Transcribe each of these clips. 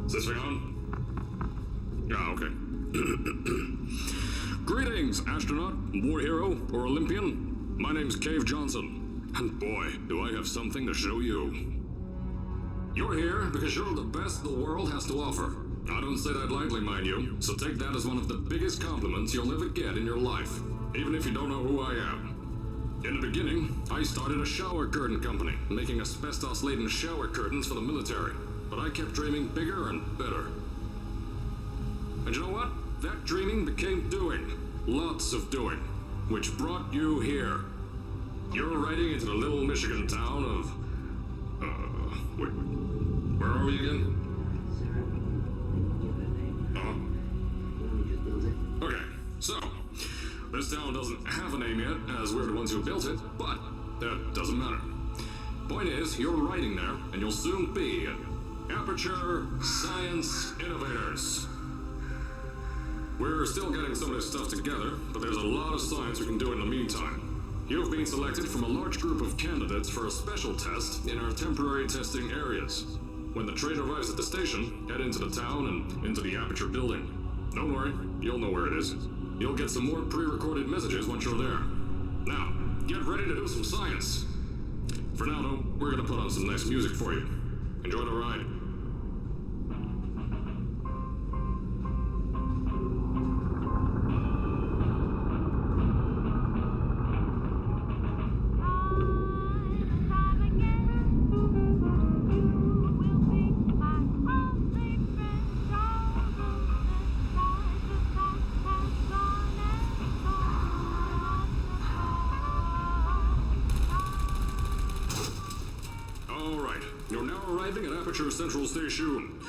Is this thing on? Ah, okay. Greetings, astronaut, war hero, or Olympian. My name's Cave Johnson, and boy, do I have something to show you. You're here because you're the best the world has to offer. I don't say that lightly, mind you, so take that as one of the biggest compliments you'll ever get in your life, even if you don't know who I am. In the beginning, I started a shower curtain company, making asbestos-laden shower curtains for the military, but I kept dreaming bigger and better. And you know what? That dreaming became doing. Lots of doing. Which brought you here. You're riding into the little Michigan town of... wait. Where are we again? Okay, so... This town doesn't have a name yet, as we're the ones who built it, but that doesn't matter. Point is, you're riding there, and you'll soon be at Aperture Science Innovators. We're still getting some of this stuff together, but there's a lot of science we can do in the meantime. You've been selected from a large group of candidates for a special test in our temporary testing areas. When the train arrives at the station, head into the town and into the Aperture building. Don't worry, you'll know where it is. You'll get some more pre-recorded messages once you're there. Now, get ready to do some science. For now, though, we're gonna put on some nice music for you. Enjoy the ride. You're now arriving at Aperture Central Station.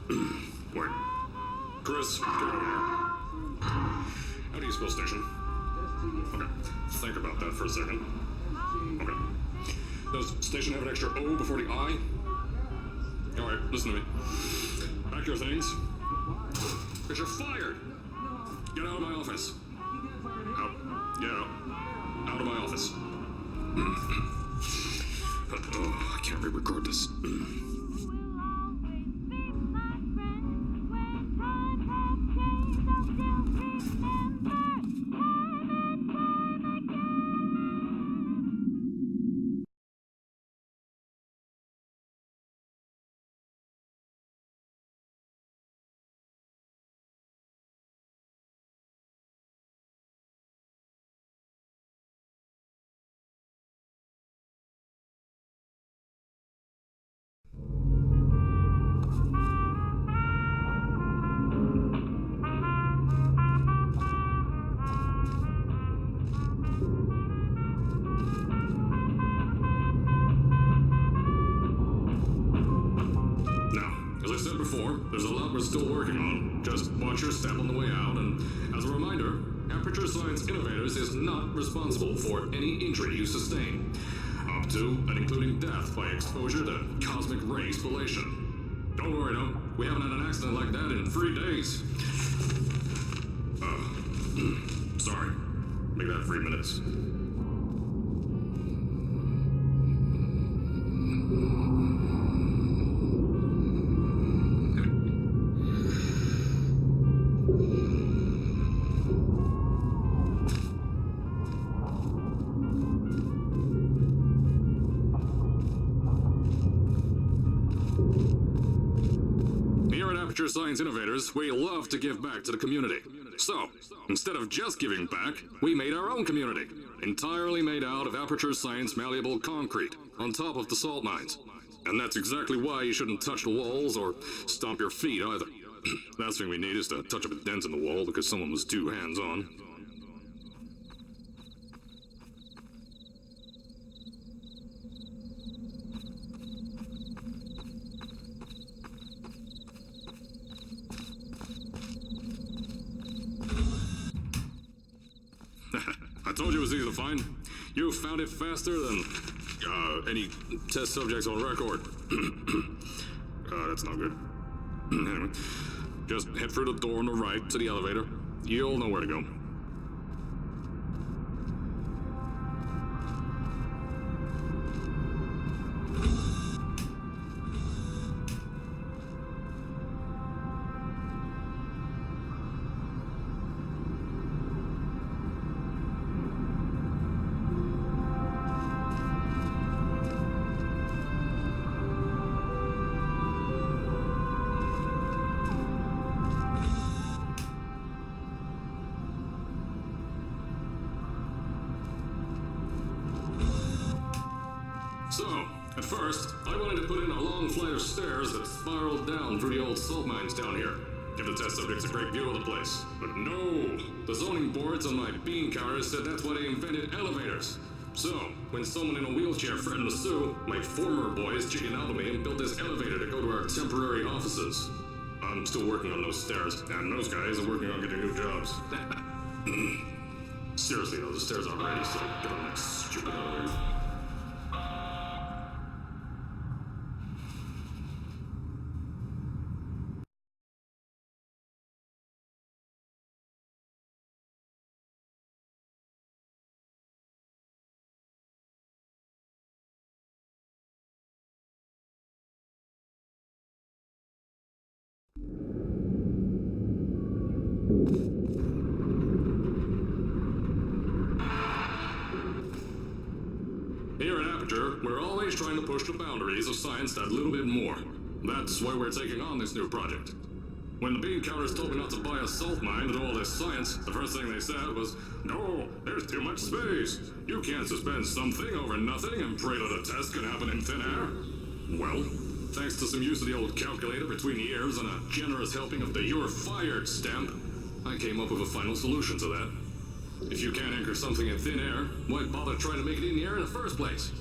Wait. Chris, get over here. How do you spell station? Okay. Think about that for a second. Okay. Does station have an extra O before the I? Alright, listen to me. Pack your things. Because you're fired! Get out of my office. Out. Get out. Out of my office. Oh, I can't re-record this. There's a lot we're still working on. Just watch your step on the way out, and as a reminder, Aperture Science Innovators is not responsible for any injury you sustain, up to and including death by exposure to cosmic ray spallation. Don't worry, though, we haven't had an accident like that in 3 days. Sorry. Make that 3 minutes. Aperture Science Innovators, we love to give back to the community. So, instead of just giving back, we made our own community, entirely made out of Aperture Science malleable concrete, on top of the salt mines. And that's exactly why you shouldn't touch the walls or stomp your feet either. Last thing we need is to touch up a dent in the wall because someone was too hands-on. I told you it was easy to find. You found it faster than any test subjects on record. That's not good. Anyway, just head through the door on the right to the elevator. You'll know where to go. At first, I wanted to put in a long flight of stairs that spiraled down through the old salt mines down here. Give the test subjects a great view of the place. But no! The zoning boards on my bean counters said that's why they invented elevators. So, when someone in a wheelchair threatened to sue, my former boys chickened out of me and built this elevator to go to our temporary offices. I'm still working on those stairs, and those guys are working on getting new jobs. Seriously though, the stairs aren't ready, so get on that stupid elevator. Here at Aperture, we're always trying to push the boundaries of science that little bit more. That's why we're taking on this new project. When the bean counters told me not to buy a salt mine to do all this science, the first thing they said was, "No, there's too much space. You can't suspend something over nothing and pray that a test can happen in thin air." Well, thanks to some use of the old calculator between the ears and a generous helping of the "you're fired" stamp, I came up with a final solution to that. If you can't anchor something in thin air, why bother trying to make it in the air in the first place?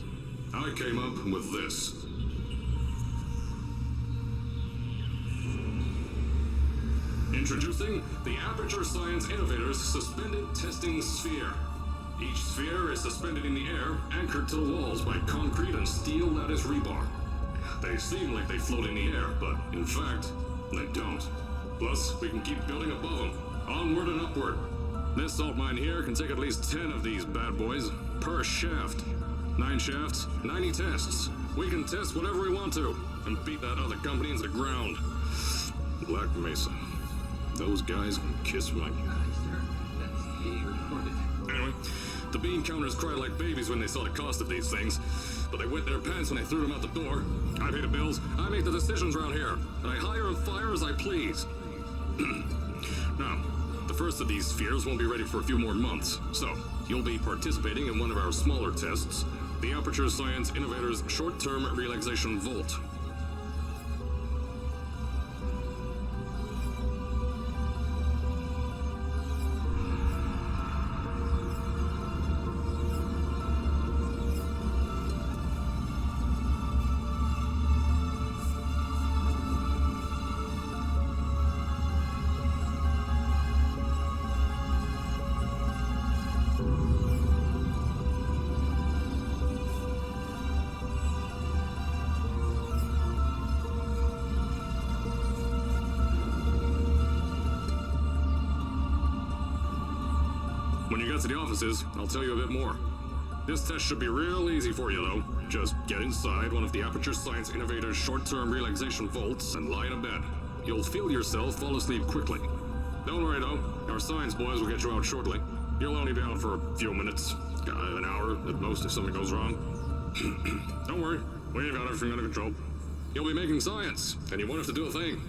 I came up with this. Introducing the Aperture Science Innovators Suspended Testing Sphere. Each sphere is suspended in the air, anchored to the walls by concrete and steel lattice rebar. They seem like they float in the air, but in fact, they don't. Plus, we can keep building above them, onward and upward. This salt mine here can take at least 10 of these bad boys per shaft. 9 shafts, 90 tests. We can test whatever we want to and beat that other company into the ground. Black Mesa. Those guys can kiss my... Anyway, the bean counters cried like babies when they saw the cost of these things, but they wet their pants when they threw them out the door. I pay the bills, I make the decisions around here, and I hire and fire as I please. Now, the first of these spheres won't be ready for a few more months, so you'll be participating in one of our smaller tests, the Aperture Science Innovators Short-Term Relaxation Vault. When you get to the offices, I'll tell you a bit more. This test should be real easy for you, though. Just get inside one of the Aperture Science Innovators short-term relaxation vaults and lie in a bed. You'll feel yourself fall asleep quickly. Don't worry, though. Our science boys will get you out shortly. You'll only be out for a few minutes. An hour at most if something goes wrong. Don't worry. We've got everything under control. You'll be making science, and you won't have to do a thing.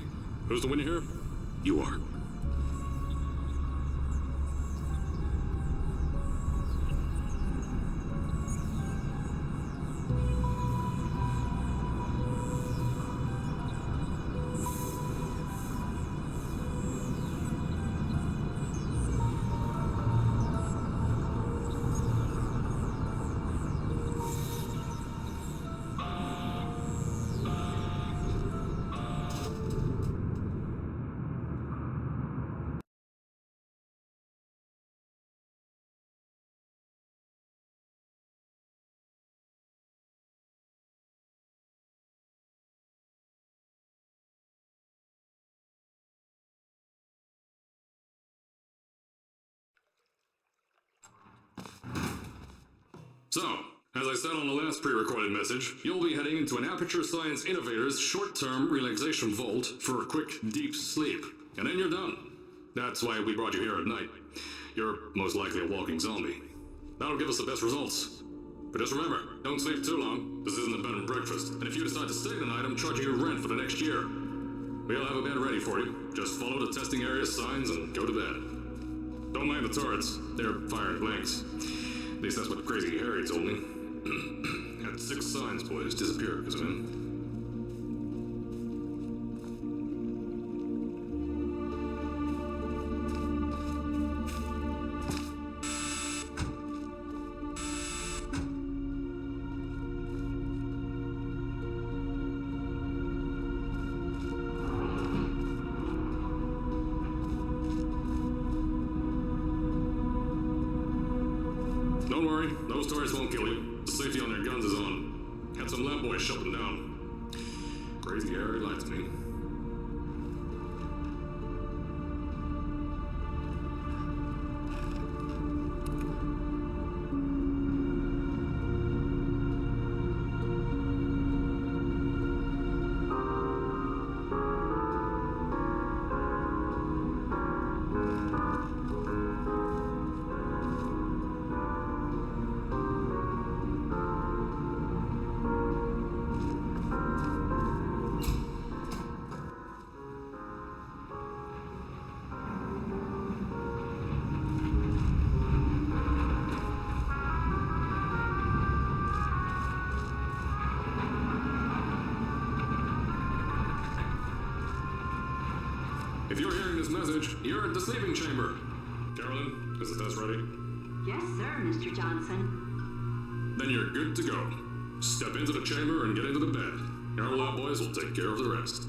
Who's the winner here? You are. So, as I said on the last pre-recorded message, you'll be heading into an Aperture Science Innovators short-term relaxation vault for a quick, deep sleep. And then you're done. That's why we brought you here at night. You're most likely a walking zombie. That'll give us the best results. But just remember, don't sleep too long. This isn't a bed and breakfast. And if you decide to stay tonight, I'm charging you rent for the next year. We'll have a bed ready for you. Just follow the testing area signs and go to bed. Don't mind the turrets. They're firing blanks. At least that's what Crazy Harry told me. At had 6 signs boys disappear because of him. Don't worry, those stories won't kill you. The safety on their guns is on. Had some lab boys shut them down. Crazy area lied to me. If you're hearing this message, you're at the sleeping chamber. Carolyn, is the test ready? Yes, sir, Mr. Johnson. Then you're good to go. Step into the chamber and get into the bed. Our lab boys will take care of the rest.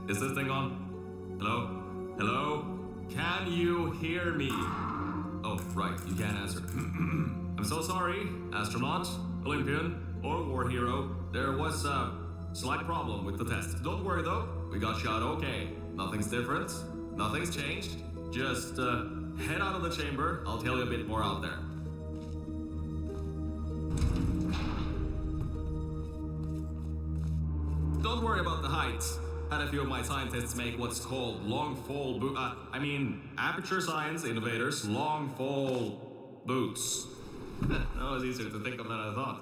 Is this thing on? Hello? Hello? Can you hear me? Oh, right, you can't answer. I'm so sorry, astronaut, Olympian, or war hero. There was a slight problem with the test. Don't worry though, we got shot okay. Nothing's different, nothing's changed. Just head out of the chamber, I'll tell you a bit more out there. Don't worry about the height. Had a few of my scientists make what's called long fall aperture science innovators long fall boots. That was easier to think of than I thought.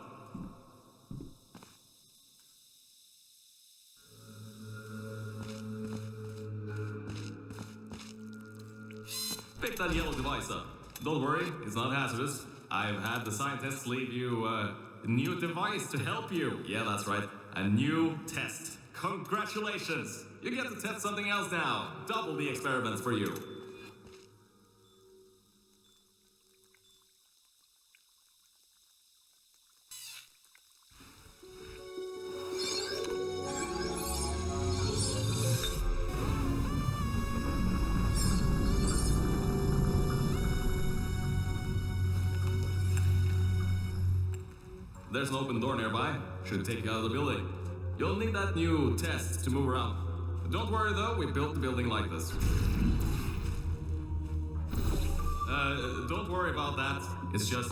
Pick that yellow device up. Don't worry, it's not hazardous. I've had the scientists leave you a new device to help you. Yeah, that's right. A new test. Congratulations! You get to test something else now. Double the experiments for you. There's an open door nearby. Should take you out of the building. You'll need that new test to move around. Don't worry though, we built the building like this. Don't worry about that. It's just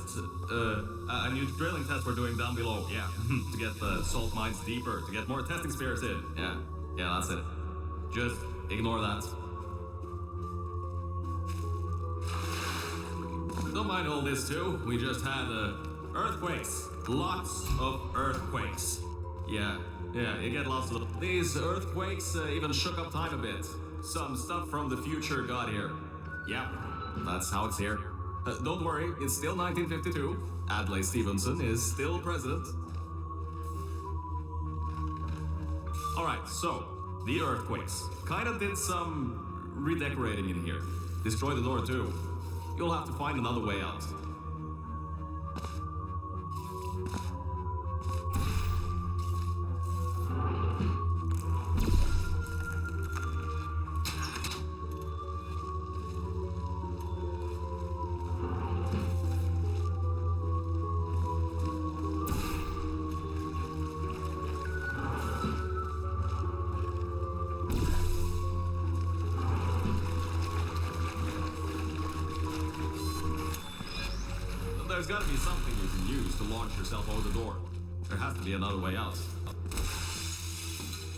a new drilling test we're doing down below. Yeah, to get the salt mines deeper, to get more testing spares in. Yeah, that's it. Just ignore that. Don't mind all this too. We just had earthquakes. Lots of earthquakes. Yeah, Yeah, you get lots of these earthquakes even shook up time a bit. Some stuff from the future got here. Yeah, that's how it's here. Don't worry, it's still 1952. Adlai Stevenson is still president. Alright, so, the earthquakes. Kinda did some redecorating in here. Destroy the door too. You'll have to find another way out. There's gotta be something you can use to launch yourself over the door. There has to be another way out.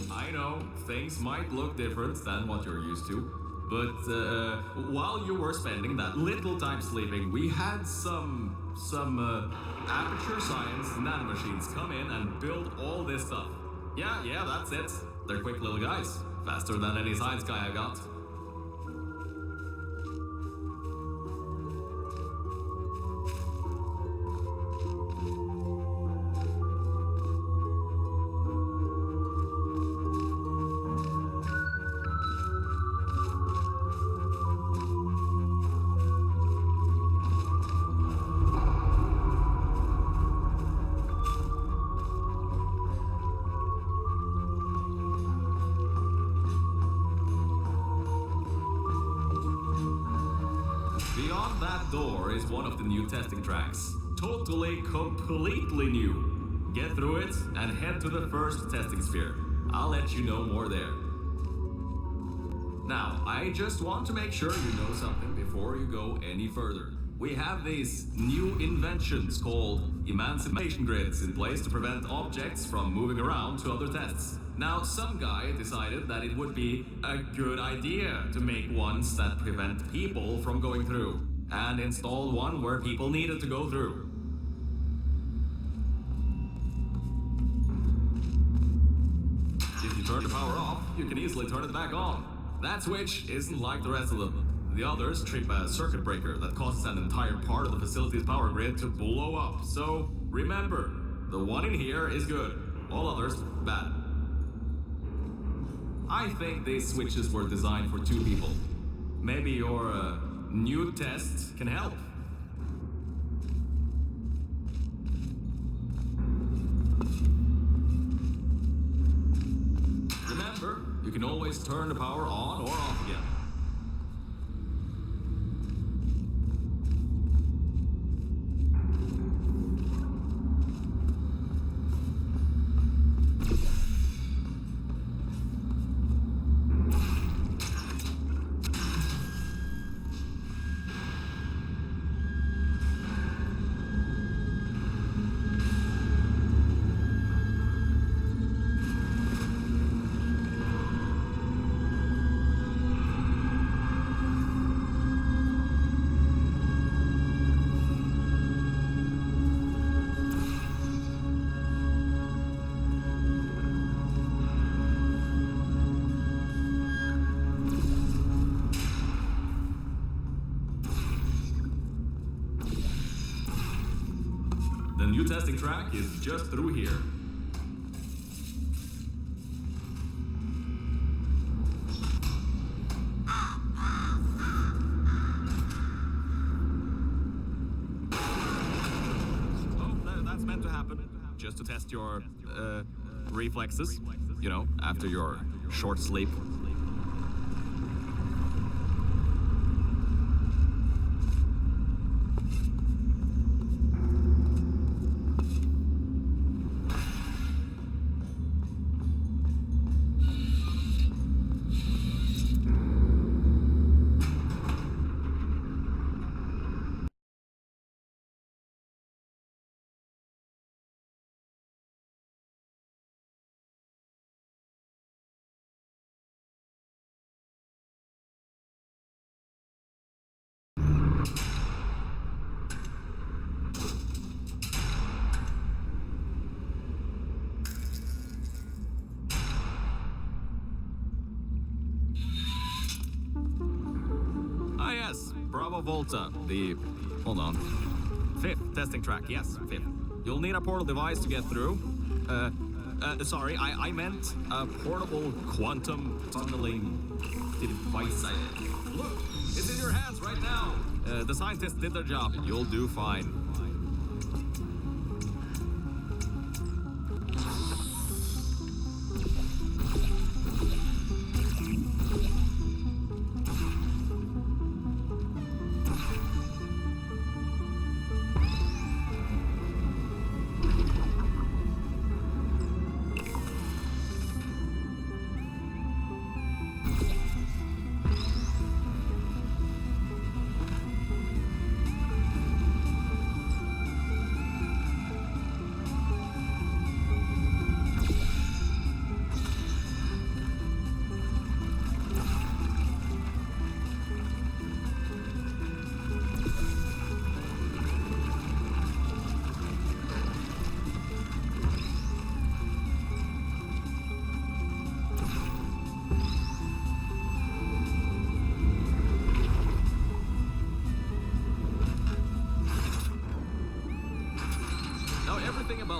I know, things might look different than what you're used to, but while you were spending that little time sleeping, we had some Aperture Science nanomachines come in and build all this stuff. Yeah, that's it. They're quick little guys. Faster than any science guy I got. Beyond that door is one of the new testing tracks. Totally, completely new. Get through it and head to the first testing sphere. I'll let you know more there. Now, I just want to make sure you know something before you go any further. We have these new inventions called emancipation grids in place to prevent objects from moving around to other tests. Now, some guy decided that it would be a good idea to make ones that prevent people from going through, and installed one where people needed to go through. If you turn the power off, you can easily turn it back on. That switch isn't like the rest of them. The others trip a circuit breaker that causes an entire part of the facility's power grid to blow up. So, remember, the one in here is good, all others bad. I think these switches were designed for two people. Maybe your new test can help. Remember, you can always turn the power on or off again. The new testing track is just through here. Oh, that's meant to happen. Just to test your reflexes, you know, after your short sleep. Yes, Bravo Volta. Hold on. 5th testing track. Yes, 5th. You'll need a portal device to get through. Sorry, I meant a portable quantum tunneling device. Look, it's in your hands right now. The scientists did their job. You'll do fine.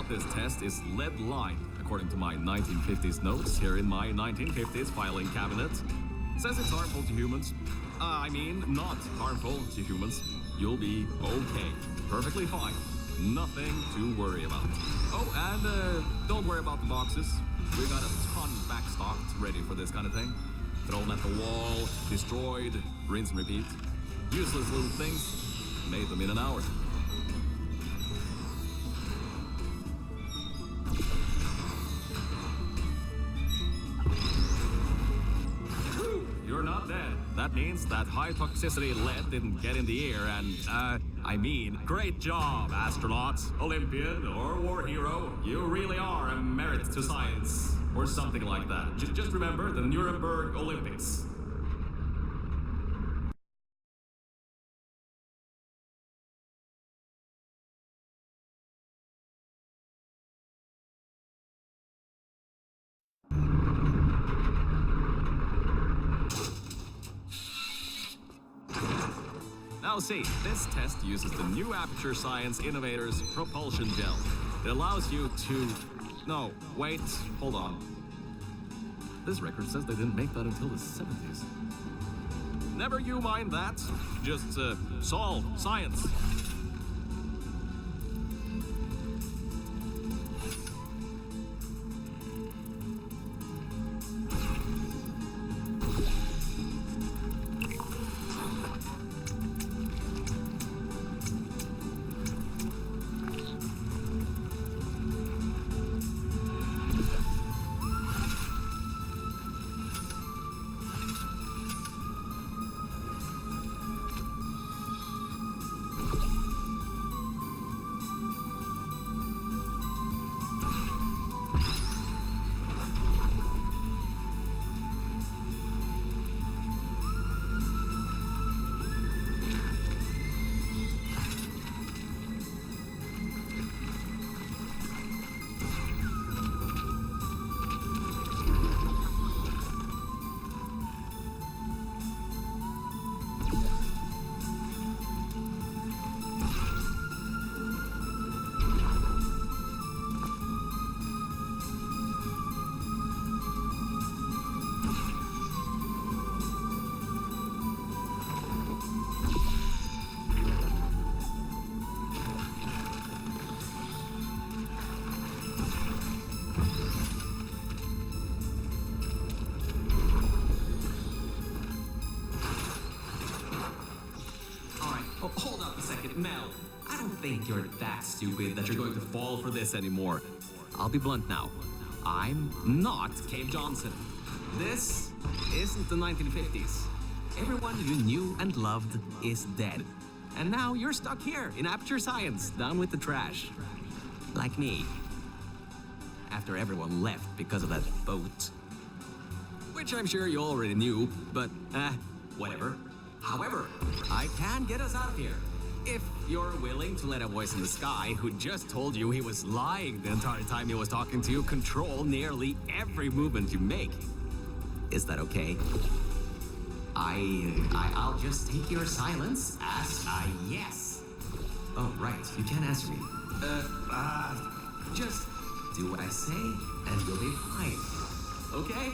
This test is lead line, according to my 1950s notes here in my 1950s filing cabinet. Says it's harmful to humans. I mean, not harmful to humans. You'll be okay. Perfectly fine. Nothing to worry about. Oh, and don't worry about the boxes. We got a ton backstocked ready for this kind of thing. Thrown at the wall, destroyed, rinse and repeat. Useless little things. Made them in an hour. That means that high toxicity lead didn't get in the air and, I mean, great job, astronaut, Olympian, or war hero. You really are a merit to science, or something like that. Just remember the Nuremberg Olympics. Now see, this test uses the new Aperture Science Innovators Propulsion Gel. It allows you to... No, wait, hold on. This record says they didn't make that until the 70s. Never you mind that. Just, solve science. Mel, I don't think you're that stupid that you're going to fall for this anymore. I'll be blunt now. I'm not Cave Johnson. This isn't the 1950s. Everyone you knew and loved is dead. And now you're stuck here in Aperture Science, down with the trash. Like me. After everyone left because of that boat. Which I'm sure you already knew, but, whatever. However, I can get us out of here. If you're willing to let a voice in the sky who just told you he was lying the entire time he was talking to you control nearly every movement you make. Is that okay? I'll just take your silence as a yes. Oh, right, you can't answer me. Just do what I say, and you'll be fine. Okay?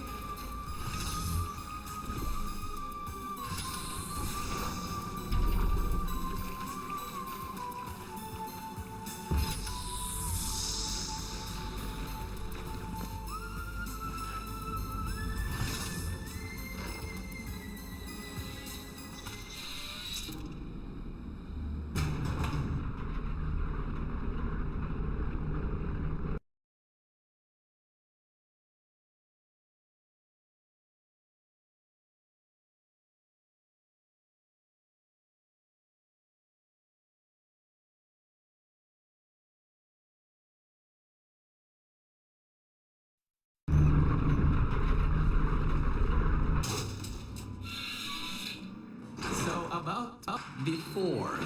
So, about before.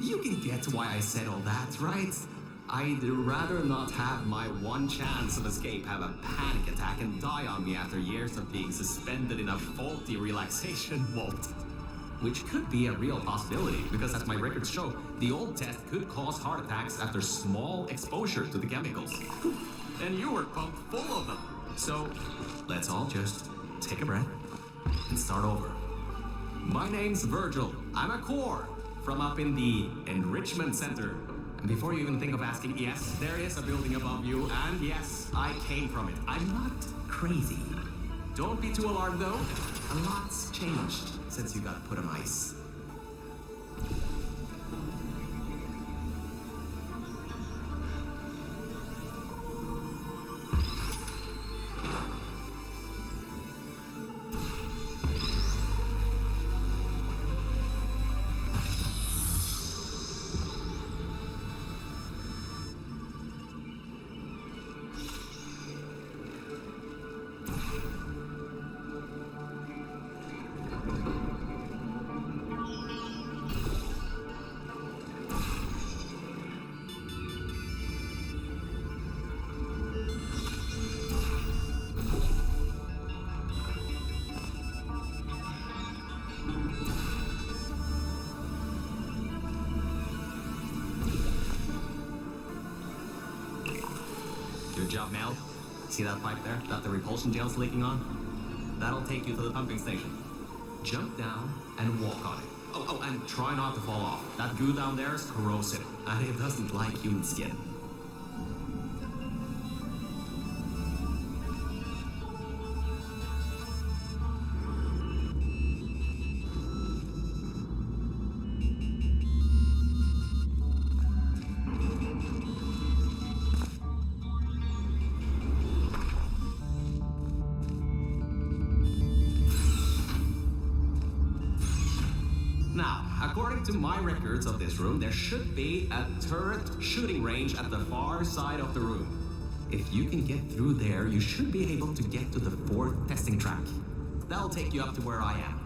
You can get why I said all that, right? I'd rather not have my one chance of escape have a panic attack and die on me after years of being suspended in a faulty relaxation vault. Which could be a real possibility, because as my records show, the old test could cause heart attacks after small exposure to the chemicals. And you were pumped full of them. So, let's all just take a breath and start over. My name's Virgil. I'm a core from up in the Enrichment Center. And before you even think of asking, yes, there is a building above you, and yes, I came from it. I'm not crazy. Don't be too alarmed, though. A lot's changed since you got put on ice. Good job, Mel. See that pipe there that the repulsion gel's leaking on? That'll take you to the pumping station. Jump down and walk on it. Oh, and try not to fall off. That goo down there is corrosive, and it doesn't like human skin. Now, according to my records of this room, there should be a turret shooting range at the far side of the room. If you can get through there, you should be able to get to the 4th testing track. That'll take you up to where I am.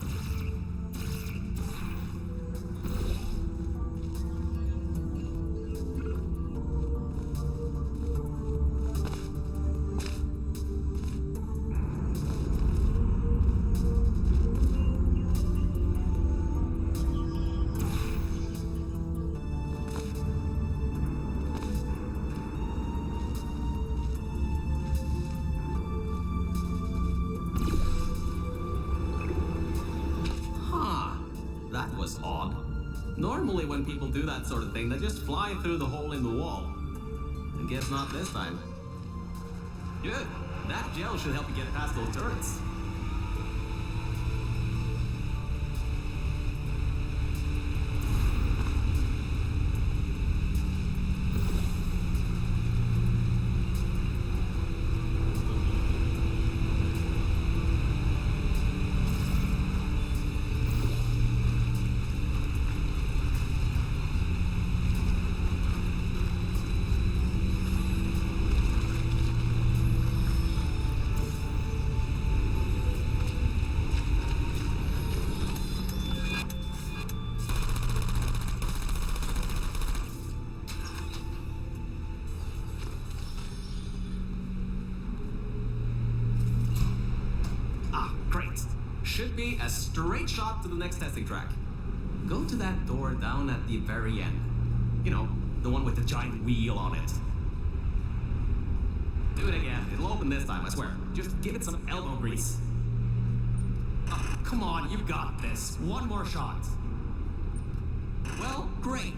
That was odd. Normally when people do that sort of thing, they just fly through the hole in the wall. I guess not this time. Good. That gel should help you get past those turrets. should be a straight shot to the next testing track. Go to that door down at the very end. You know, the one with the giant wheel on it. Do it again. It'll open this time, I swear. Just give it some elbow grease. Oh, come on, you've got this. One more shot. Well, great.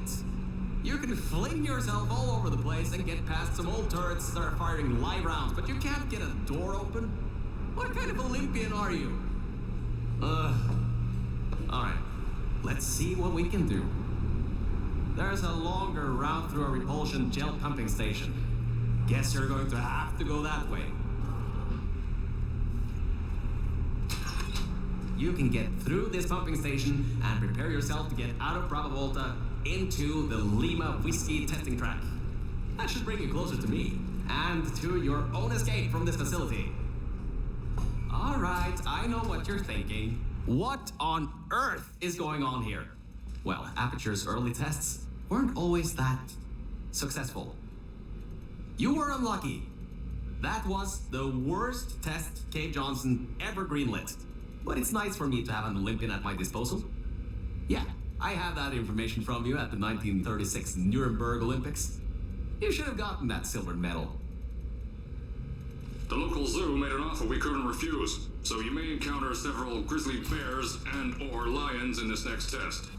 You can fling yourself all over the place and get past some old turrets that are firing live rounds, but you can't get a door open? What kind of Olympian are you? Alright. Let's see what we can do. There's a longer route through a repulsion gel pumping station. Guess you're going to have to go that way. You can get through this pumping station and prepare yourself to get out of Bravo Volta into the Lima Whiskey testing track. That should bring you closer to me and to your own escape from this facility. All right, I know what you're thinking. What on earth is going on here? Well, Aperture's early tests weren't always that successful. You were unlucky. That was the worst test Cave Johnson ever greenlit. But it's nice for me to have an Olympian at my disposal. Yeah, I have that information from you at the 1936 Nuremberg Olympics. You should have gotten that silver medal. The local zoo made an offer we couldn't refuse, so you may encounter several grizzly bears and/or lions in this next test.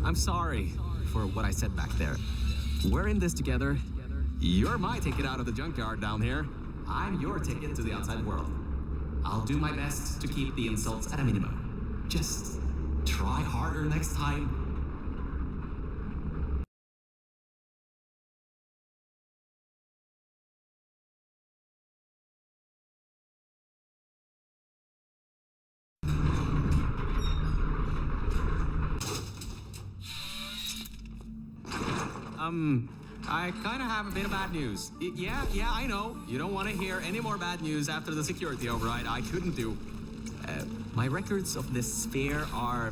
I'm sorry for what I said back there. We're in this together. You're my ticket out of the junkyard down here. I'm your ticket to the outside world. I'll do my best to keep the insults at a minimum. Just try harder next time. I kind of have a bit of bad news. Yeah, I know. You don't want to hear any more bad news after the security override. I couldn't do. My records of this sphere are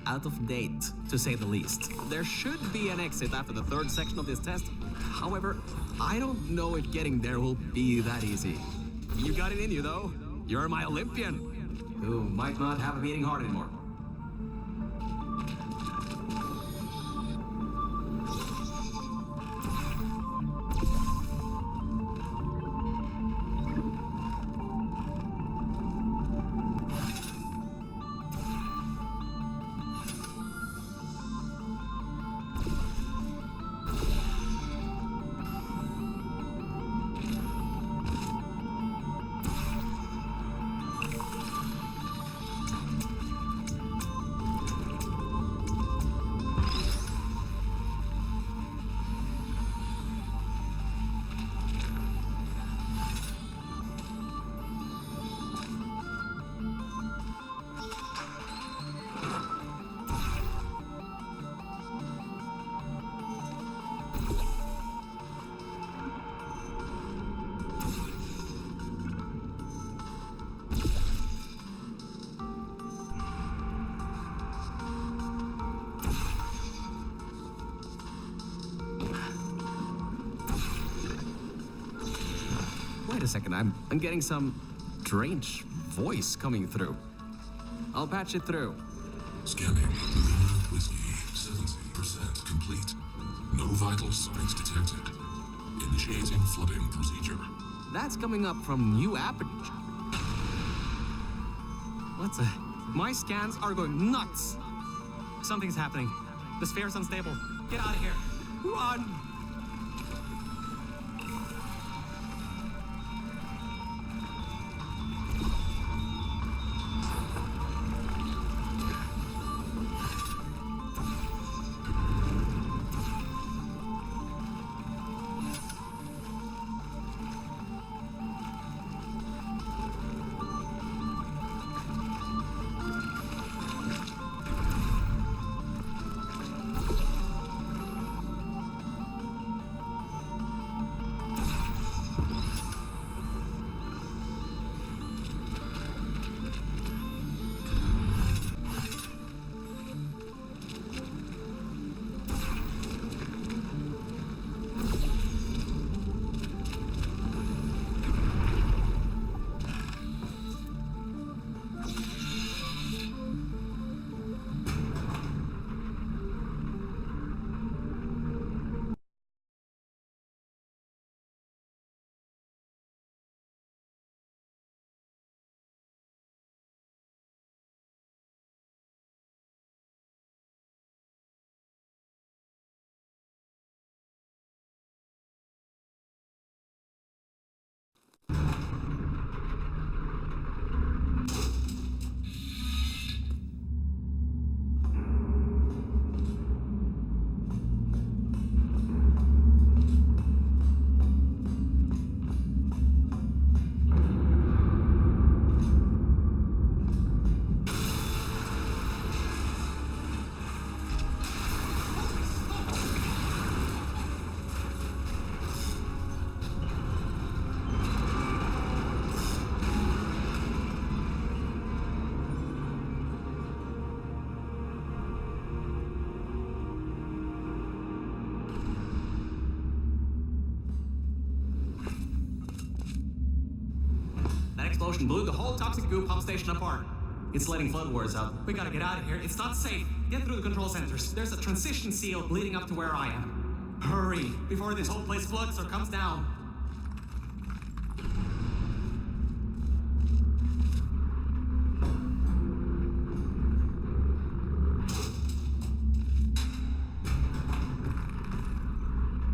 out of date, to say the least. There should be an exit after the third section of this test. However, I don't know if getting there will be that easy. You got it in you, though. You're my Olympian, who might not have a beating heart anymore. Wait a second, I'm getting some strange voice coming through. I'll patch it through. Scanning. Whiskey, 70% complete. No vital signs detected. Initiating flooding procedure. That's coming up from new Aperture. What's a... My scans are going nuts. Something's happening. The sphere's unstable. Get out of here. Run! explosion blew the whole toxic goo pump station apart. It's letting flood waters out. We gotta get out of here. It's not safe. Get through the control centers. There's a transition seal leading up to where I am. Hurry, before this whole place floods or comes down.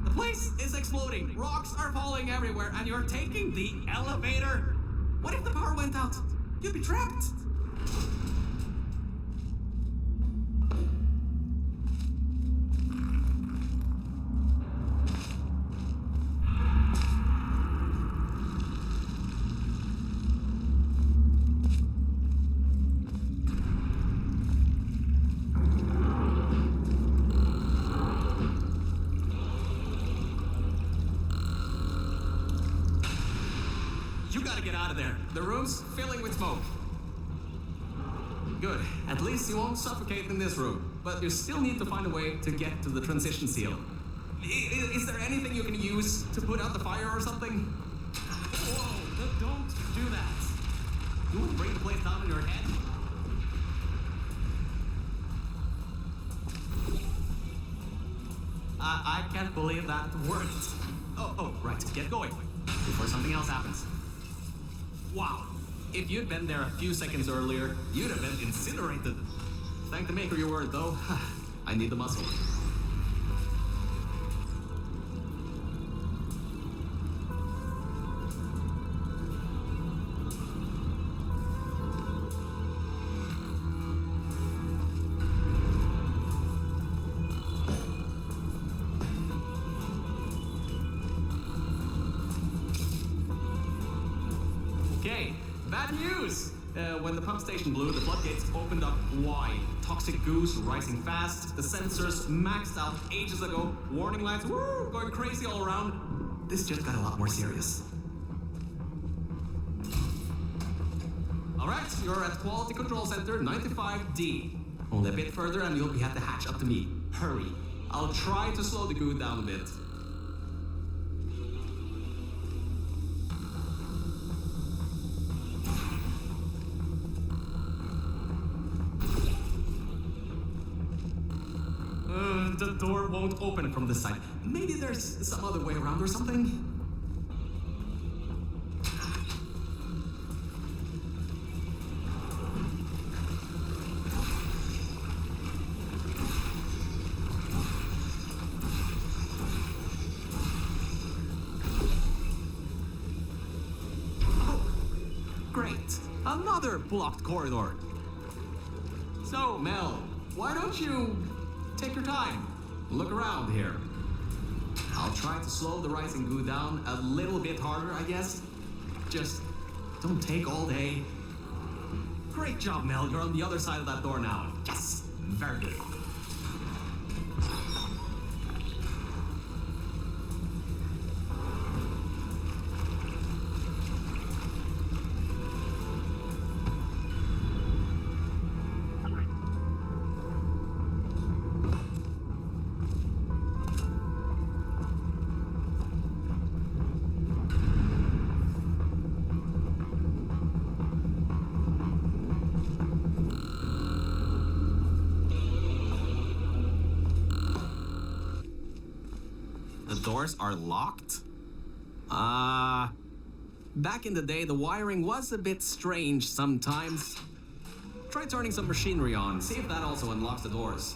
The place is exploding. Rocks are falling everywhere, and you're taking the elevator. What if the power went out? You'd be trapped. You gotta get out of there. The room's filling with smoke. Good. At least you won't suffocate in this room. But you still need to find a way to get to the transition seal. Is there anything you can use to put out the fire or something? Whoa, don't do that. You wouldn't bring the place down in your head? I can't believe that worked. Oh, right. Get going before something else happens. Wow. If you'd been there a few seconds earlier, you'd have been incinerated. Thank the maker you were, though. I need the muscle. Okay, bad news! When the pump station blew, the floodgates opened up wide. Toxic goos rising fast, the sensors maxed out ages ago, warning lights going crazy all around. This just got a lot more serious. Alright, you're at Quality Control Center 95D. Only a bit further and you'll be at the hatch. Up to me. Hurry. I'll try to slow the goo down a bit. The door won't open from this side. Maybe there's some other way around or something? Oh, great. Another blocked corridor. So, Mel, why don't you take your time? Look around here. I'll try to slow the rising goo down a little bit harder, I guess. Just don't take all day. Great job, Mel. You're on the other side of that door now. Yes! Very good. Doors are locked? Back in the day, the wiring was a bit strange sometimes. Try turning some machinery on, see if that also unlocks the doors.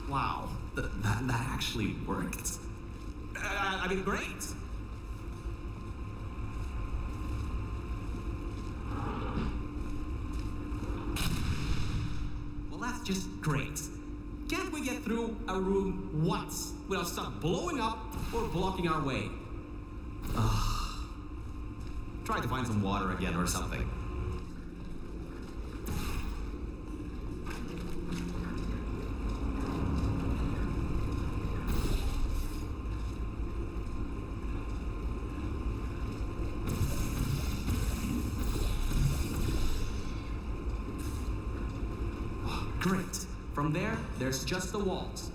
Wow, that actually worked. I mean, great! Well, that's just great. Can't we get through a room once without stuff blowing up or blocking our way? Try to find some water again or something. Great. From there, there's just the walls.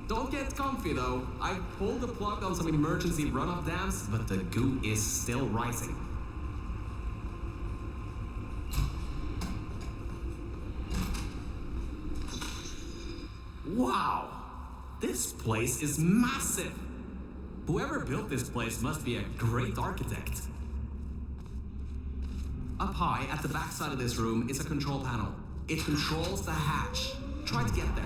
Don't get comfy though. I pulled the plug on some emergency runoff dams, but the goo is still rising. Wow! This place is massive! Whoever built this place must be a great architect. Up high, at the back side of this room, is a control panel. It controls the hatch. Try to get there.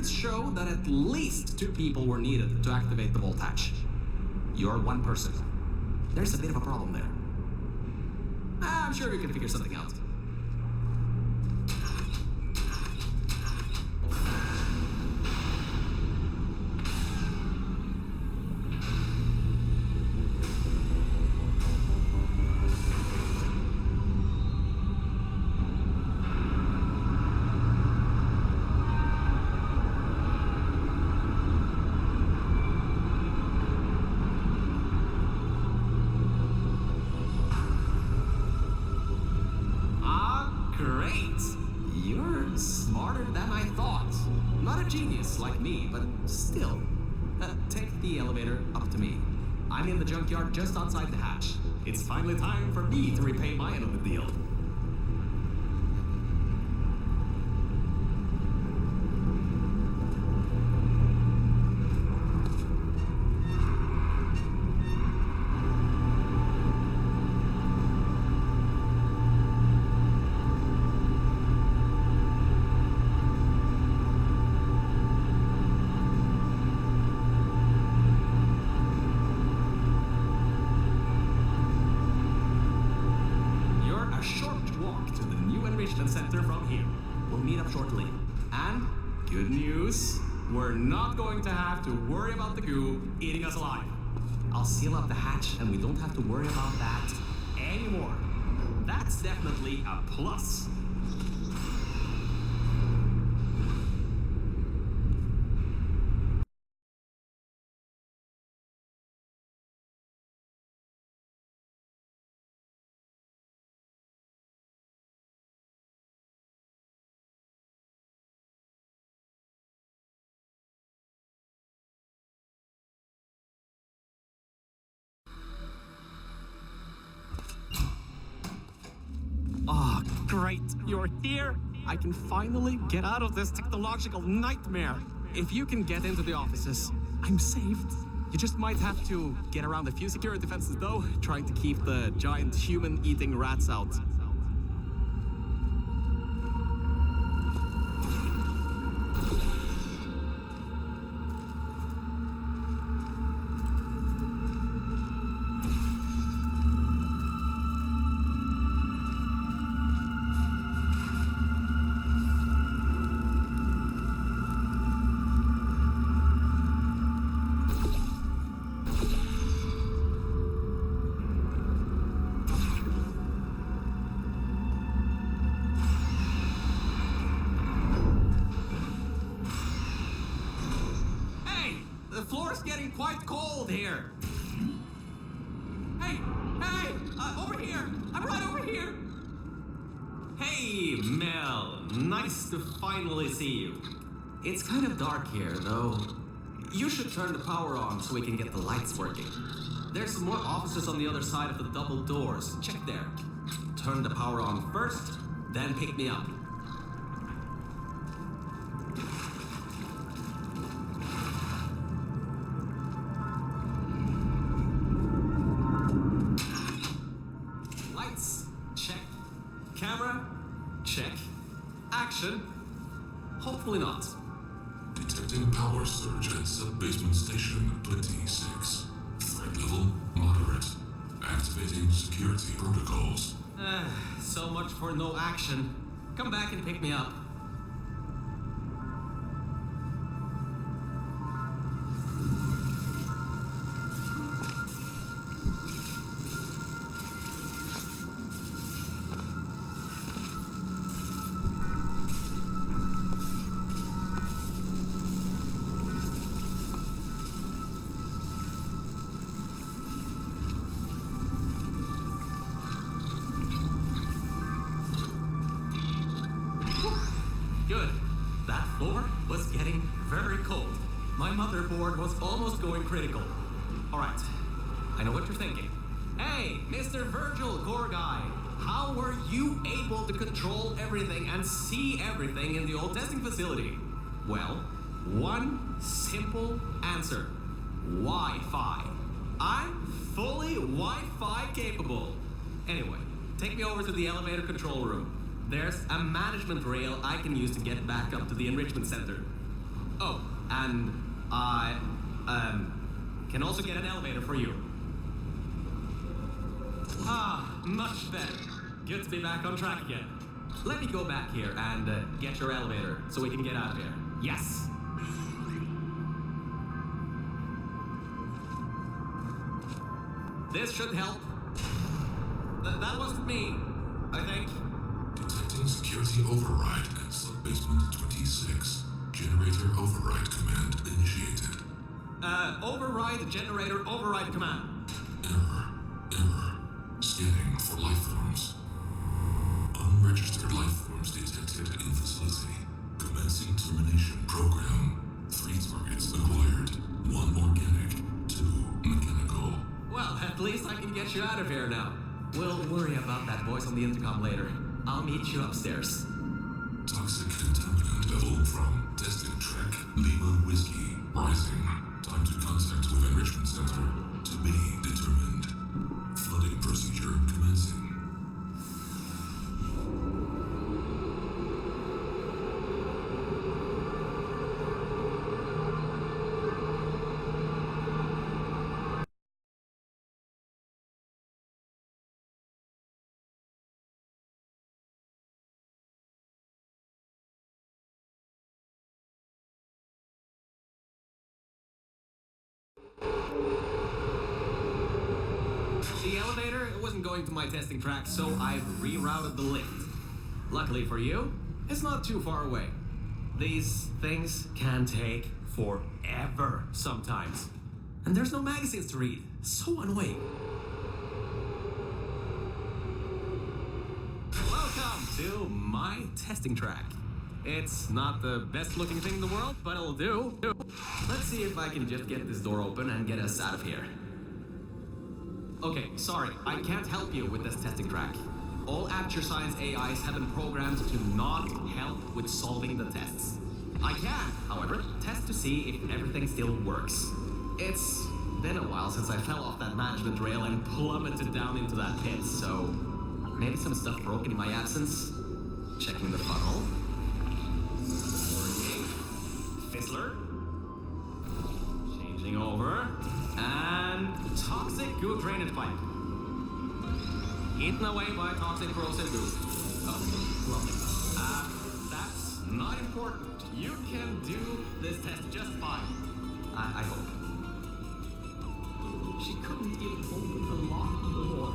Show that at least 2 people were needed to activate the vault hatch. You're 1 person. There's a bit of a problem there. I'm sure we can figure something out. Like me, but still. Take the elevator up to me. I'm in the junkyard just outside the hatch. It's finally time for me to repay my end of the deal. Center from here. We'll meet up shortly. And good news, we're not going to have to worry about the goo eating us alive. I'll seal up the hatch and we don't have to worry about that anymore. That's definitely a plus. Oh, great, you're here! I can finally get out of this technological nightmare! If you can get into the offices, I'm saved. You just might have to get around a few security fences though, trying to keep the giant human-eating rats out. quite cold here. Hey, over here. I'm right over here. Hey, Mel. Nice to finally see you. It's kind of dark here, though. You should turn the power on so we can get the lights working. There's some more offices on the other side of the double doors. Check there. Turn the power on first, then pick me up. Lights, check. Camera, check. Action. Hopefully not. Detecting power surge at sub-basement station 26. Threat level moderate. Activating security protocols. So much for no action. Come back and pick me up. Good. That floor was getting very cold. My motherboard was almost going critical. All right. I know what you're thinking. Hey, Mr. Virgil Gorgai, how were you able to control everything and see everything in the old testing facility? Well, one simple answer. Wi-Fi. I'm fully Wi-Fi capable. Anyway, take me over to the elevator control room. There's a management rail I can use to get back up to the enrichment center. Oh, and I can also get an elevator for you. Ah, much better. Good to be back on track again. Let me go back here and get your elevator so we can get out of here. Yes. This should help. That wasn't me, I think. Detecting security override at sub-basement 26. Generator override command initiated. Override generator override command. Error. Scanning for life forms. Unregistered life forms detected in facility. Commencing termination program. 3 targets acquired. 1 organic, 2 mechanical. Well, at least I can get you out of here now. We'll worry about that voice on the intercom later. I'll meet you upstairs. Toxic contaminant level from testing track Lima Whiskey rising. Time to contact with enrichment center to be determined. Flooding procedure commencing. The elevator wasn't going to my testing track, so I've rerouted the lift. Luckily for you, it's not too far away. These things can take forever sometimes. And there's no magazines to read. So annoying. Welcome to my testing track. It's not the best looking thing in the world, but it'll do. Let's see if I can just get this door open and get us out of here. Okay, sorry, I can't help you with this testing track. All Aperture Science AIs have been programmed to not help with solving the tests. I can, however, test to see if everything still works. It's been a while since I fell off that management rail and plummeted down into that pit, so maybe some stuff broken in my absence. Checking the funnel. Working. Fizzler. Changing over. And toxic goo drainage pipe. Eaten away by toxic corrosive goo. Oh, lovely. That's not important. You can do this test just fine. I hope. She couldn't even open the lock of the door.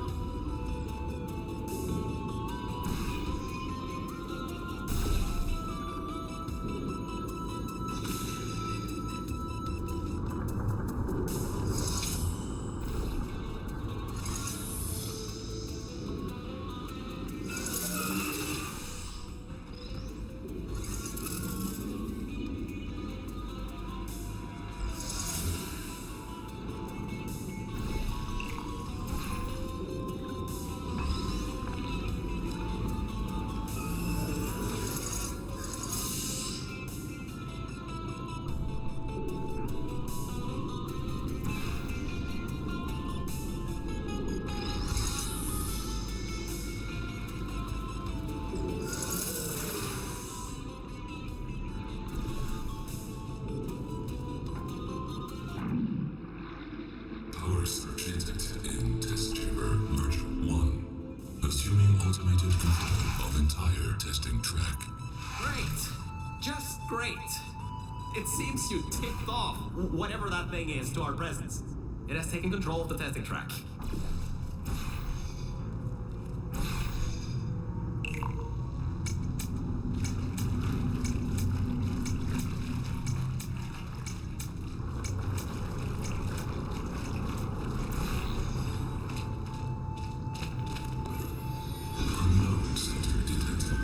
automated control of entire testing track. Great. Just great. It seems you tipped off whatever that thing is to our presence. It has taken control of the testing track. Unknown center detected.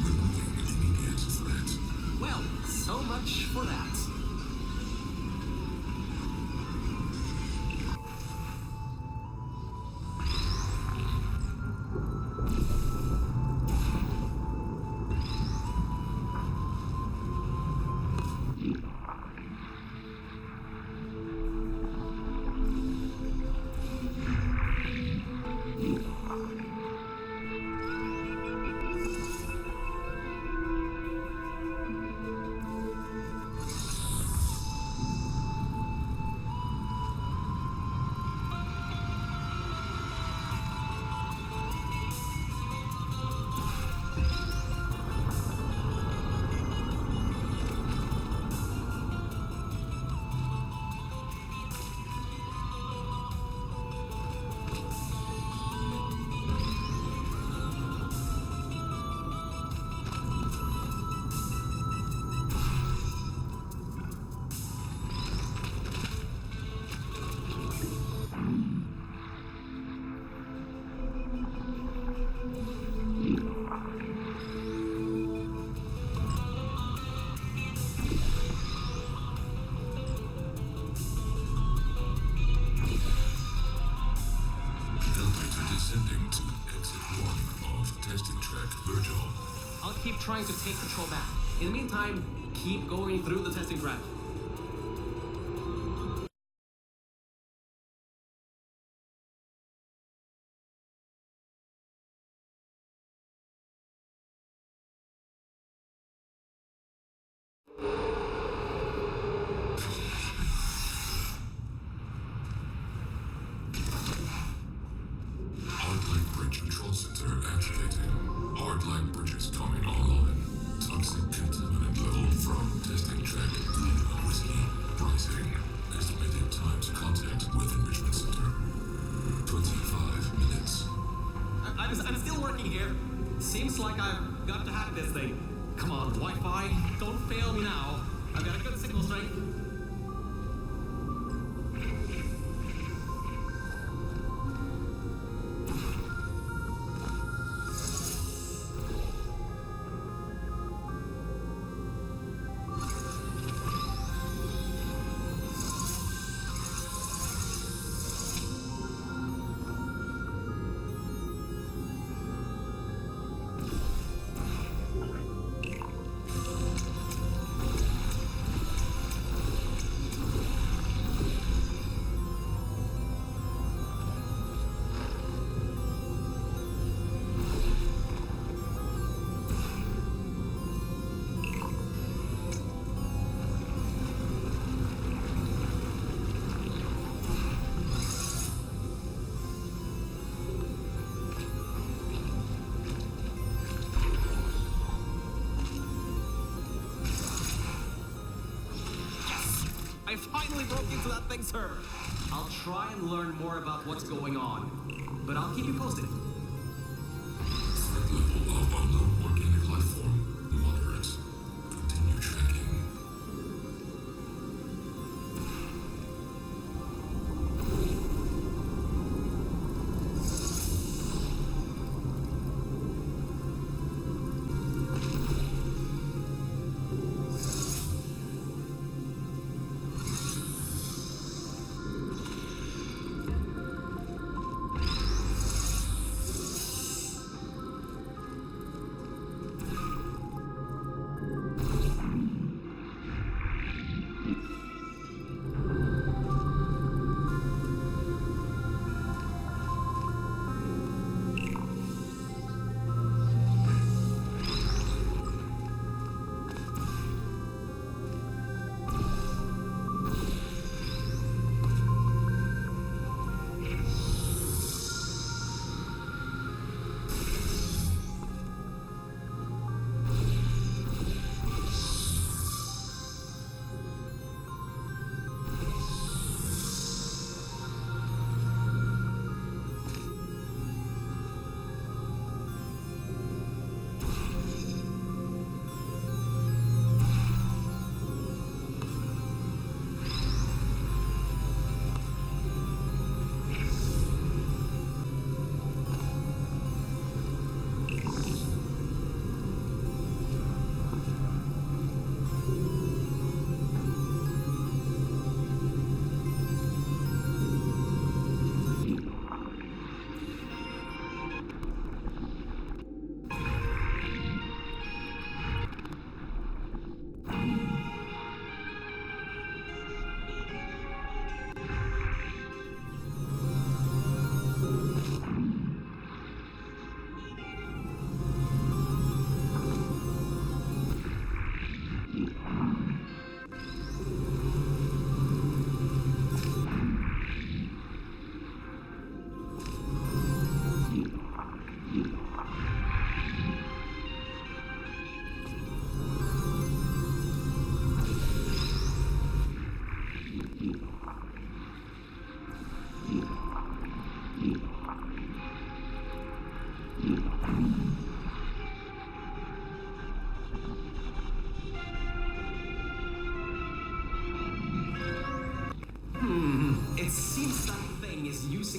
Removing immediate threat. Well, so much for that. Elevator descending to exit 1 of testing track Virgil. I'll keep trying to take control back. In the meantime, keep going through the testing track. Hardline bridge control center activating. Hardline bridges coming online. Toxic contaminant level from testing track Lima Whiskey rising. Estimated time to contact with enrichment center. 25 minutes. I'm still working here. Seems like I've got to hack this thing. Come on, Wi-Fi, don't fail me now. I've got a good signal strength. I finally broke into that thing's server. I'll try and learn more about what's going on, but I'll keep you posted. Threat level of unknown organic life form moderate. Continue tracking.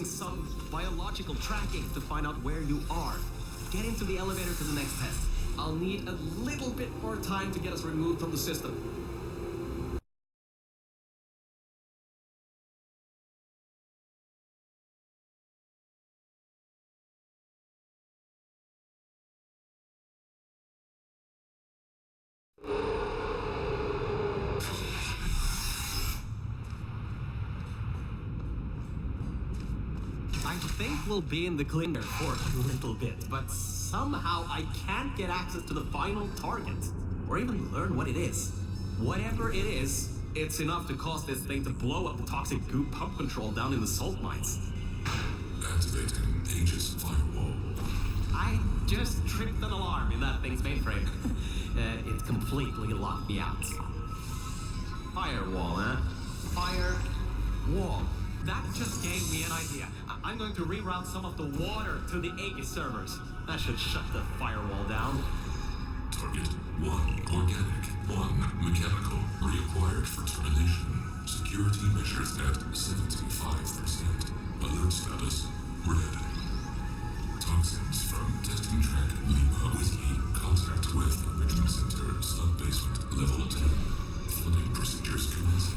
some biological tracking to find out where you are. Get into the elevator to the next test. I'll need a little bit more time to get us removed from the system. I think we'll be in the cleaner for a little bit, but somehow I can't get access to the final target, or even learn what it is. Whatever it is, it's enough to cause this thing to blow up the toxic goo pump control down in the salt mines. Activating Aegis firewall. I just tripped an alarm in that thing's mainframe. It completely locked me out. Firewall, huh? Firewall. That just gave me an idea. I'm going to reroute some of the water to the Aegis servers. That should shut the firewall down. Target 1 organic, 1 mechanical. Reacquired for termination. Security measures at 75%. Alert status red. Toxins from testing track Lima Whiskey. Contact with Enrichment Center sub-basement level 10. Flooding procedures commencing.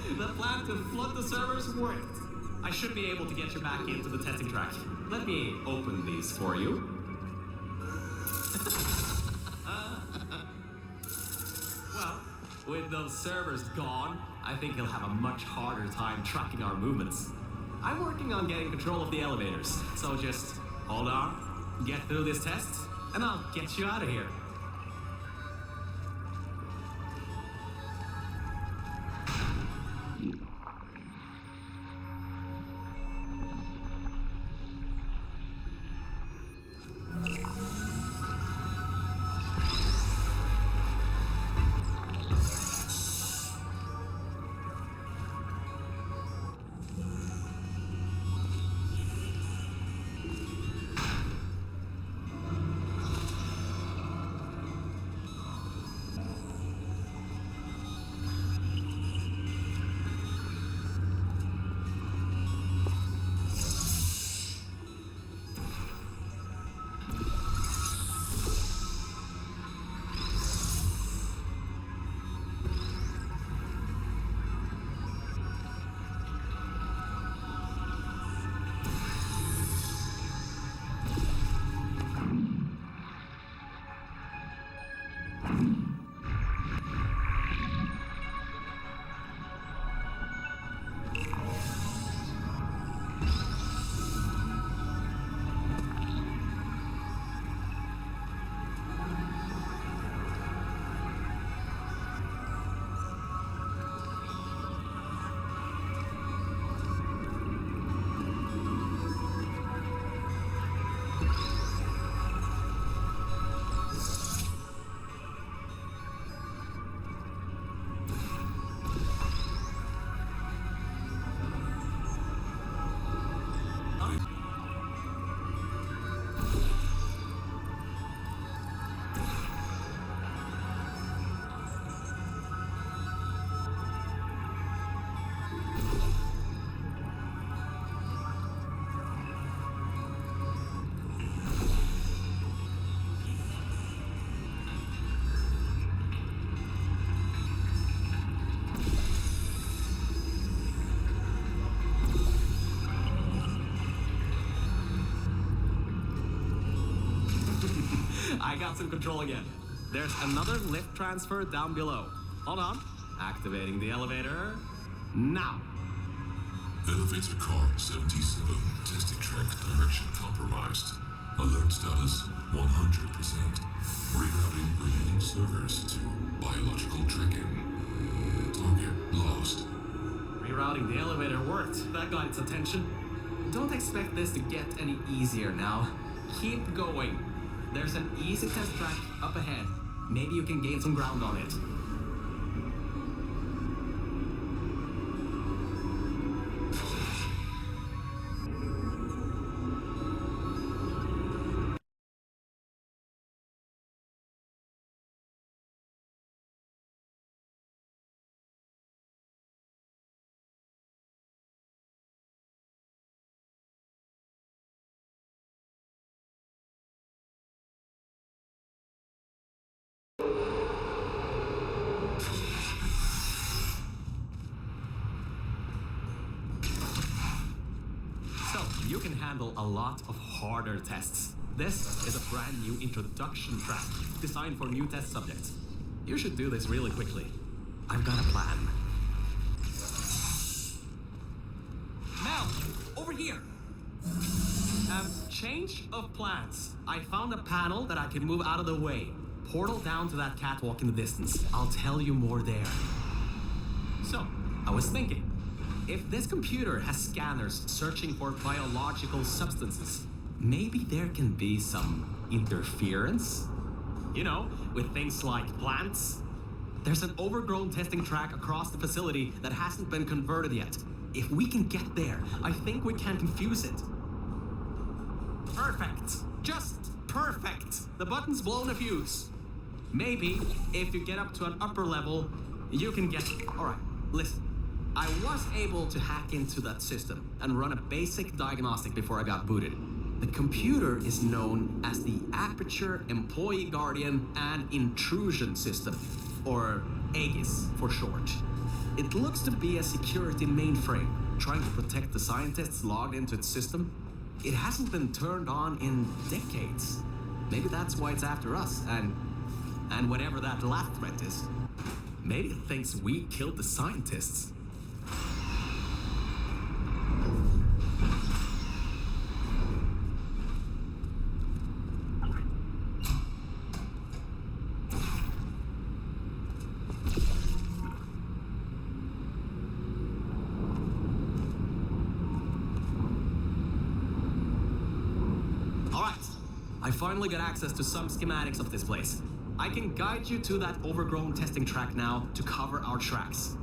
The plan to flood the servers worked. I should be able to get you back into the testing track. Let me open these for you. Well, with those servers gone, I think he'll have a much harder time tracking our movements. I'm working on getting control of the elevators, so just hold on, get through this test, and I'll get you out of here. I got some control again. There's another lift transfer down below. Hold on. Activating the elevator. Now. Elevator car 77. Testing track direction compromised. Alert status 100%. Rerouting remaining servers to biological tracking. Target lost. Rerouting the elevator worked. That got its attention. Don't expect this to get any easier now. Keep going. There's an easy test track up ahead. Maybe you can gain some ground on it. You can handle a lot of harder tests. This is a brand new introduction track designed for new test subjects. You should do this really quickly. I've got a plan. Mel, over here. Change of plans. I found a panel that I can move out of the way. Portal down to that catwalk in the distance. I'll tell you more there. So, I was thinking, if this computer has scanners searching for biological substances, maybe there can be some interference? You know, with things like plants. There's an overgrown testing track across the facility that hasn't been converted yet. If we can get there, I think we can confuse it. Perfect. Just perfect. The button's blown a fuse. Maybe, if you get up to an upper level, you can get... All right, listen. I was able to hack into that system and run a basic diagnostic before I got booted. The computer is known as the Aperture Employee Guardian and Intrusion System, or AGIS for short. It looks to be a security mainframe, trying to protect the scientists logged into its system. It hasn't been turned on in decades. Maybe that's why it's after us, and whatever that last threat is. Maybe it thinks we killed the scientists. I finally got access to some schematics of this place. I can guide you to that overgrown testing track now to cover our tracks.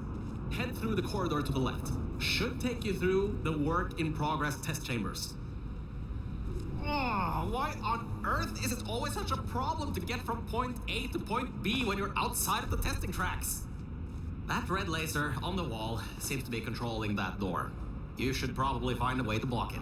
Head through the corridor to the left. Should take you through the work-in-progress test chambers. Oh, why on earth is it always such a problem to get from point A to point B when you're outside of the testing tracks? That red laser on the wall seems to be controlling that door. You should probably find a way to block it.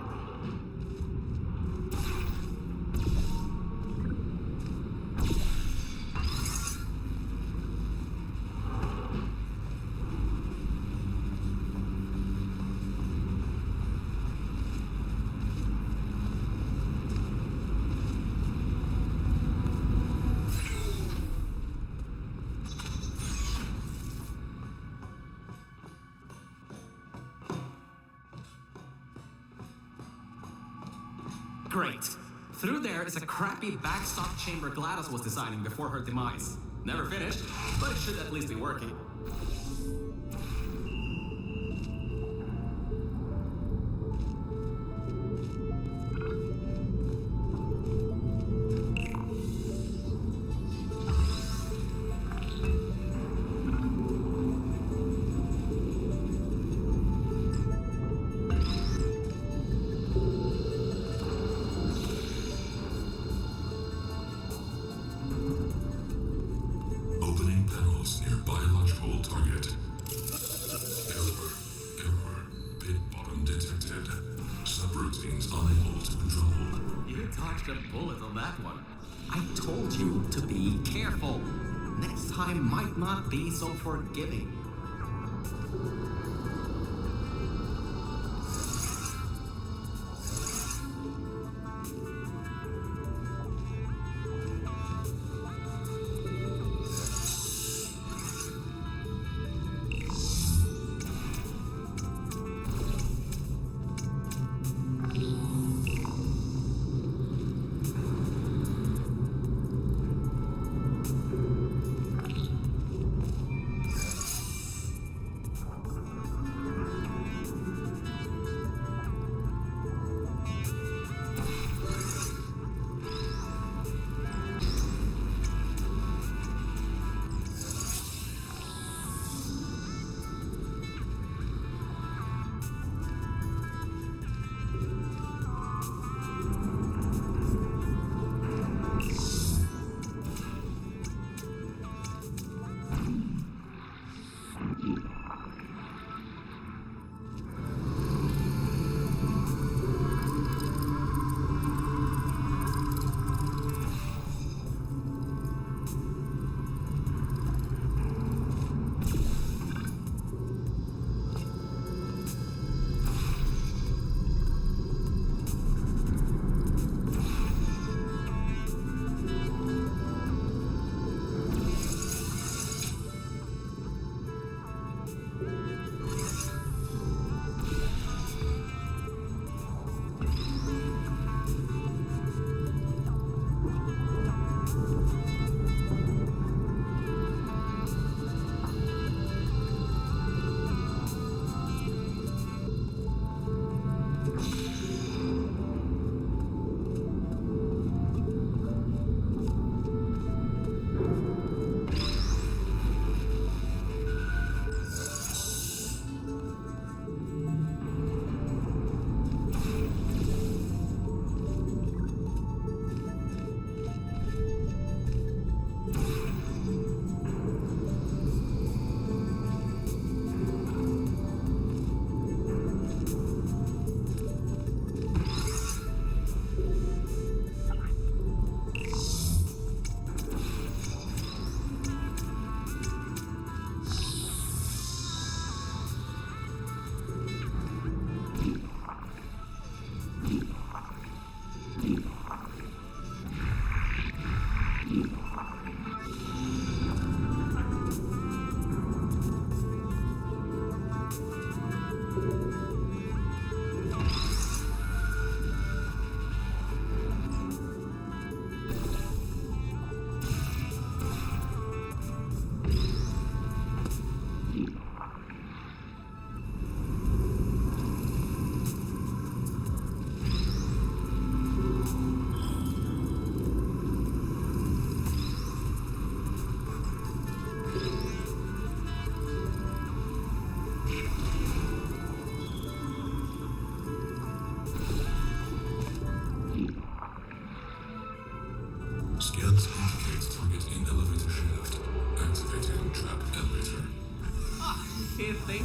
Great. Through there is a crappy backstop chamber GLaDOS was designing before her demise. Never finished, but it should at least be working. Might not be so forgiving.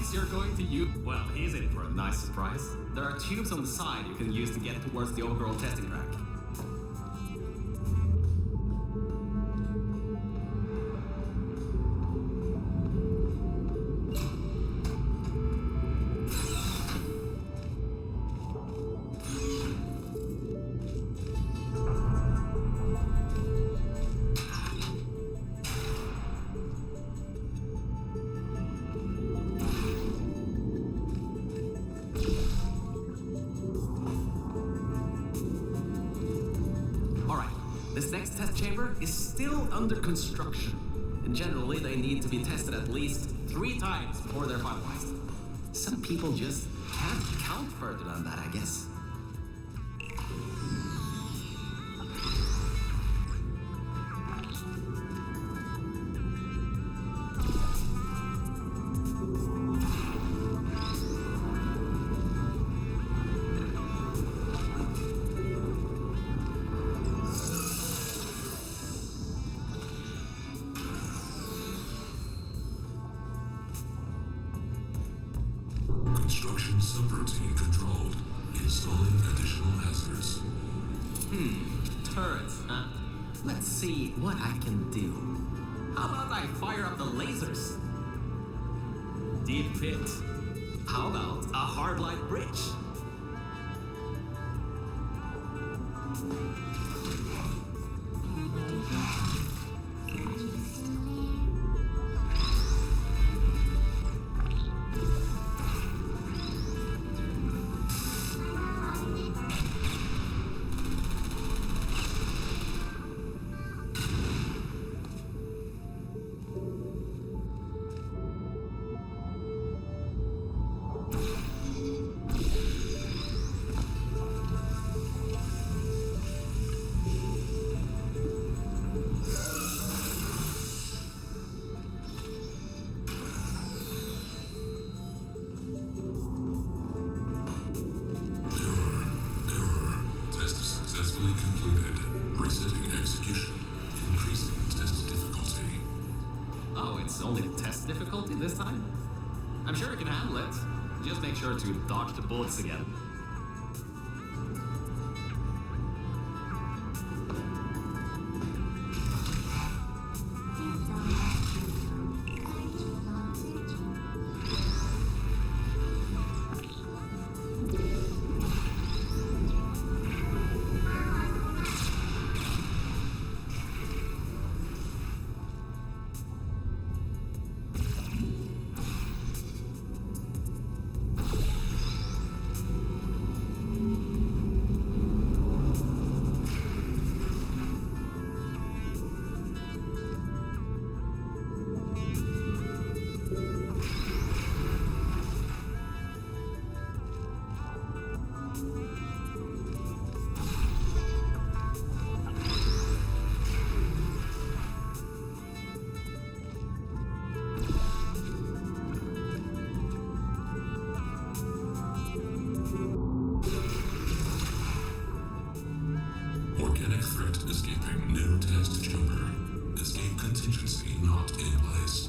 device you're going to use? Well, he's in for a nice surprise. There are tubes on the side you can use to get towards the overall testing track. This next test chamber is still under construction, and generally they need to be tested at least 3 times before they're finalized. Some people just can't count further than that, I guess. Construction subroutine controlled. Installing additional hazards. Turrets, huh? Let's see what I can do. How about I fire up the lasers? Deep pit. How about a hard light bridge? Concluded. Resetting execution. Increasing test difficulty. Oh, it's only test difficulty this time? I'm sure you can handle it. Just make sure to dodge the bullets again. Organic threat escaping. New test chamber. Escape contingency not in place.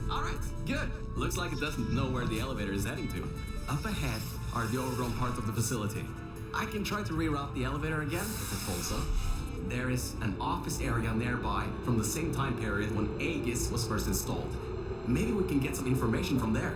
Alright, good. Looks like it doesn't know where the elevator is heading to. Up ahead are the overgrown parts of the facility. I can try to reroute the elevator again if it pulls up. There is an office area nearby from the same time period when Aegis was first installed. Maybe we can get some information from there.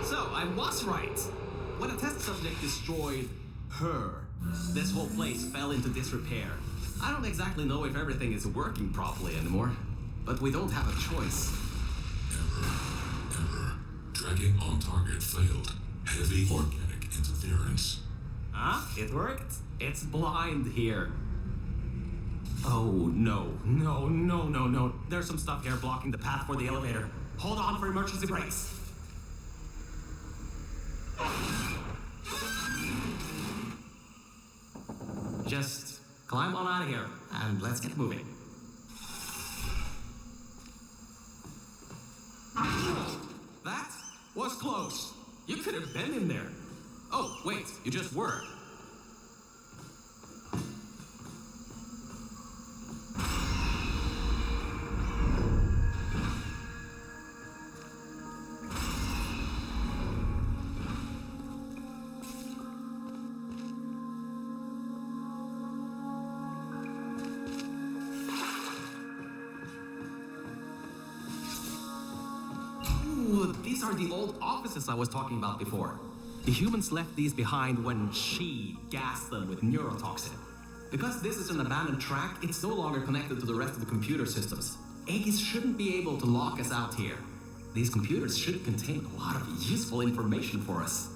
So, I was right. When a test subject destroyed her, this whole place fell into disrepair. I don't exactly know if everything is working properly anymore, but we don't have a choice. Error. Dragging on target failed. Heavy organic interference. Huh? It worked? It's blind here. Oh, no. No. There's some stuff here blocking the path for the elevator. Hold on for emergency brakes. Just climb on out of here, and let's get moving. close. You could have been in there. Oh, wait, you just were. These are the old offices I was talking about before. The humans left these behind when she gassed them with neurotoxin. Because this is an abandoned track, it's no longer connected to the rest of the computer systems. Aegis shouldn't be able to lock us out here. These computers should contain a lot of useful information for us.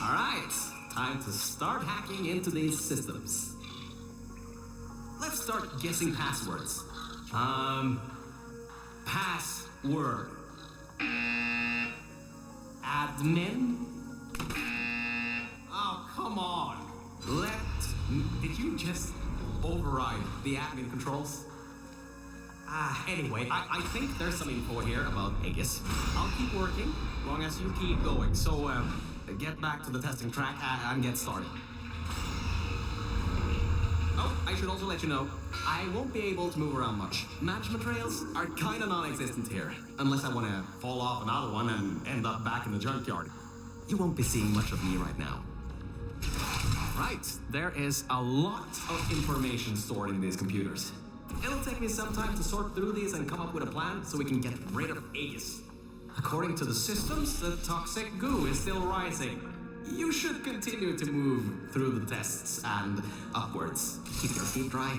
Alright, time to start hacking into these systems. Let's start guessing passwords. Password. Admin? Oh, come on. Did you just override the admin controls? Anyway, I think there's some info here about Aegis. I'll keep working, as long as you keep going. So, get back to the testing track and get started. Oh, I should also let you know, I won't be able to move around much. Management rails are kinda non-existent here, unless I wanna fall off another one and end up back in the junkyard. You won't be seeing much of me right now. Right, there is a lot of information stored in these computers. It'll take me some time to sort through these and come up with a plan so we can get rid of Aegis. According to the systems, the toxic goo is still rising. You should continue to move through the tests and upwards. Keep your feet dry.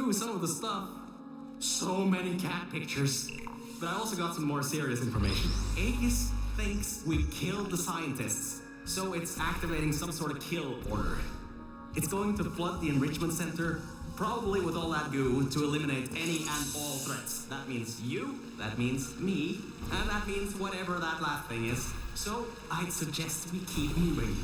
through some of the stuff. So many cat pictures. But I also got some more serious information. Aegis thinks we killed the scientists, so it's activating some sort of kill order. It's going to flood the enrichment center, probably with all that goo, to eliminate any and all threats. That means you, that means me, and that means whatever that last thing is. So I'd suggest we keep moving.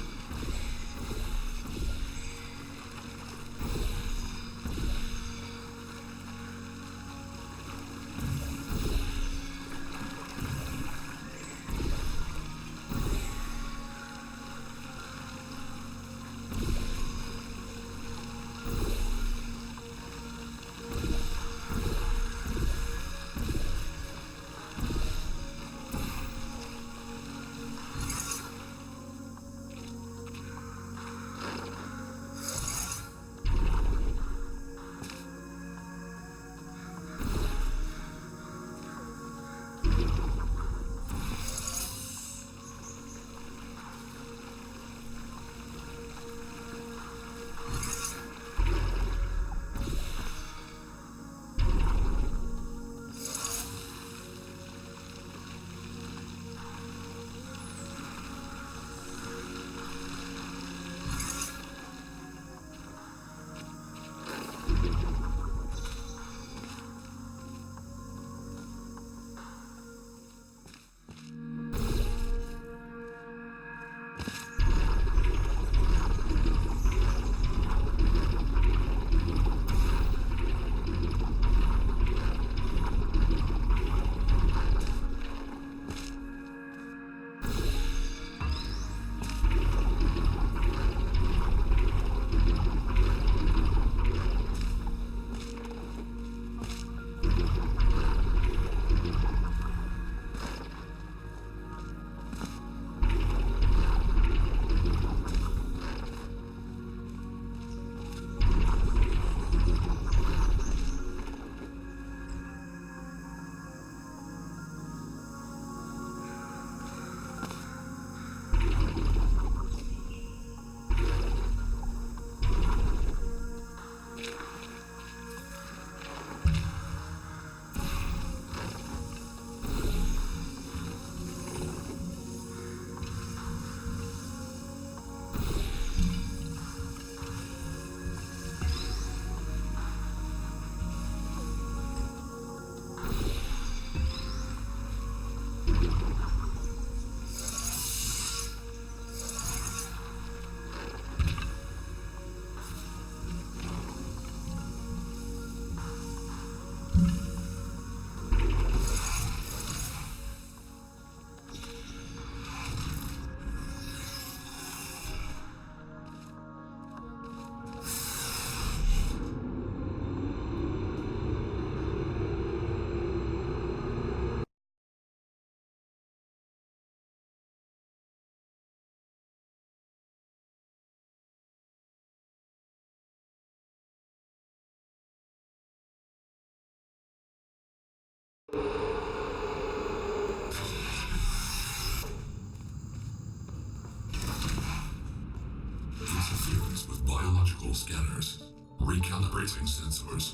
Interference with biological scanners. Recalibrating sensors.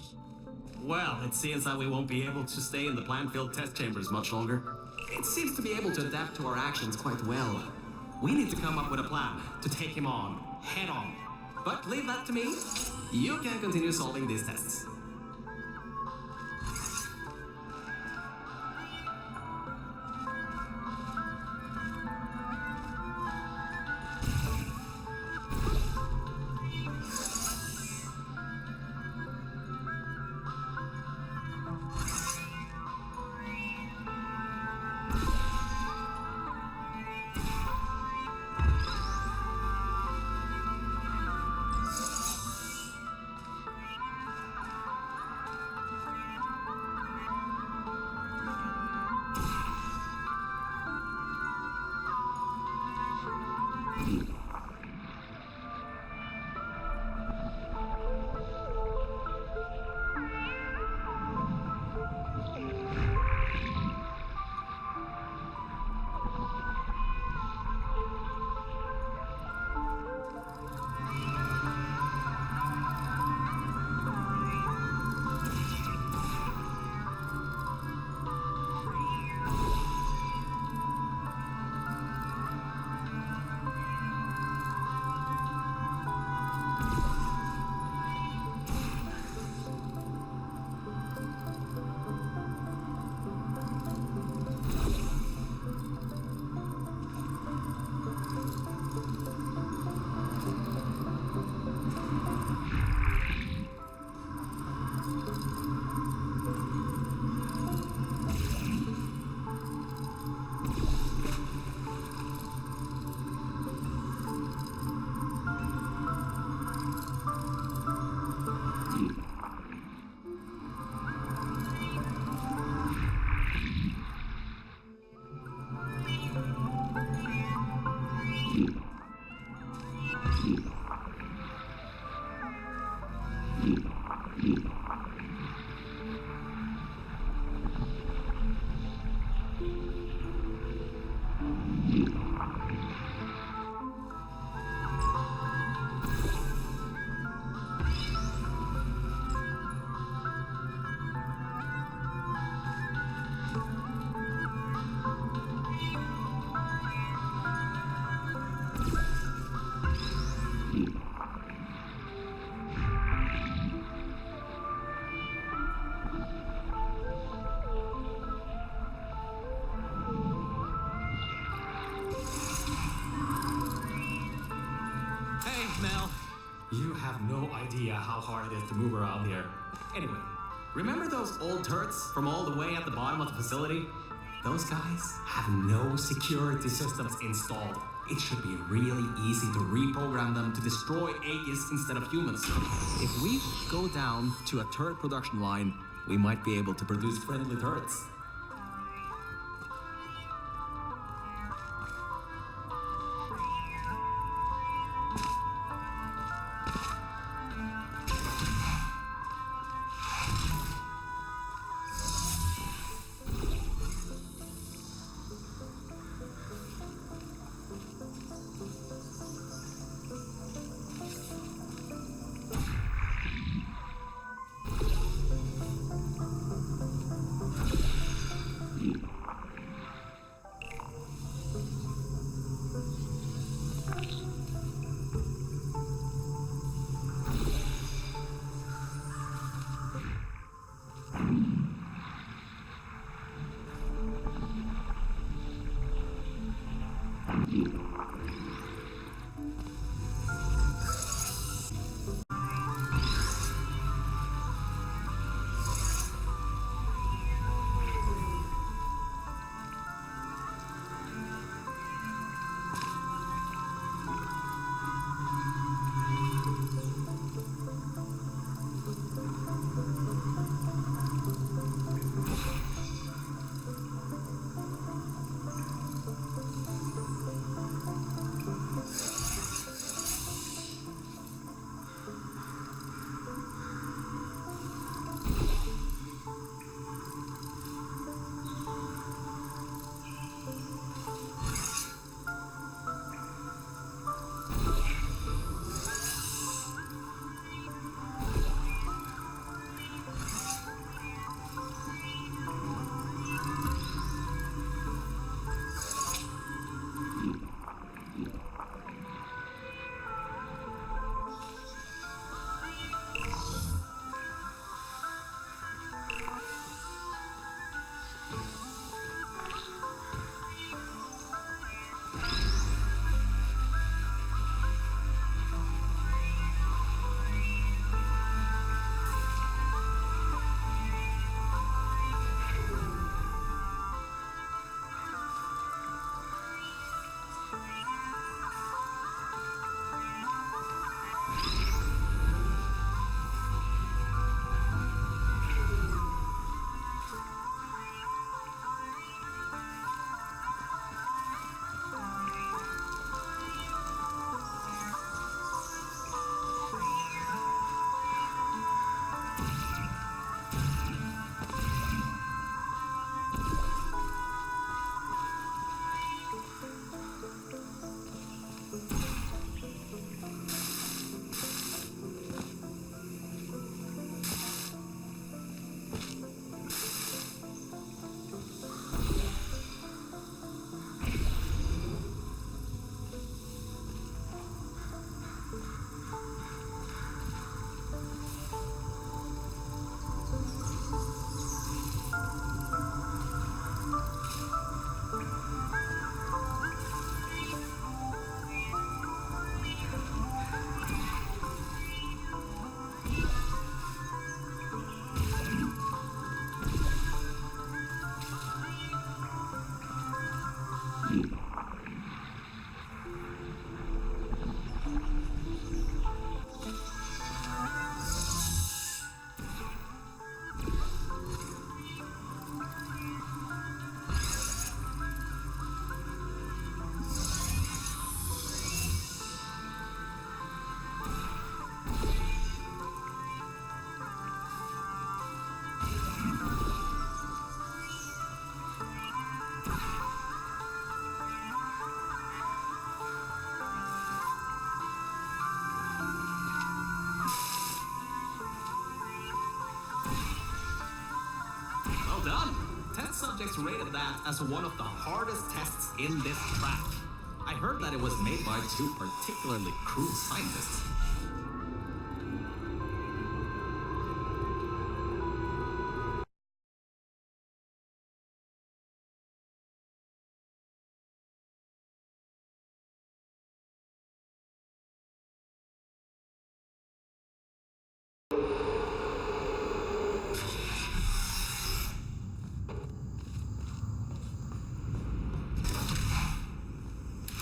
Well, it seems that we won't be able to stay in the plant-filled test chambers much longer. It seems to be able to adapt to our actions quite well. We need to come up with a plan to take him on, head on. But leave that to me. You can continue solving these tests. Hey, Mel. You have no idea how hard it is to move around here. Anyway, remember those old turrets from all the way at the bottom of the facility? Those guys have no security systems installed. It should be really easy to reprogram them to destroy Aegis instead of humans. If we go down to a turret production line, we might be able to produce friendly turrets. subjects rated that as one of the hardest tests in this track. I heard that it was made by two particularly cruel scientists.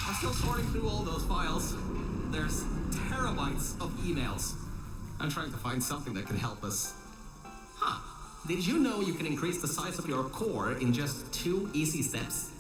I'm still sorting through all those files. There's terabytes of emails. I'm trying to find something that can help us. Huh. Did you know you can increase the size of your core in just 2 easy steps?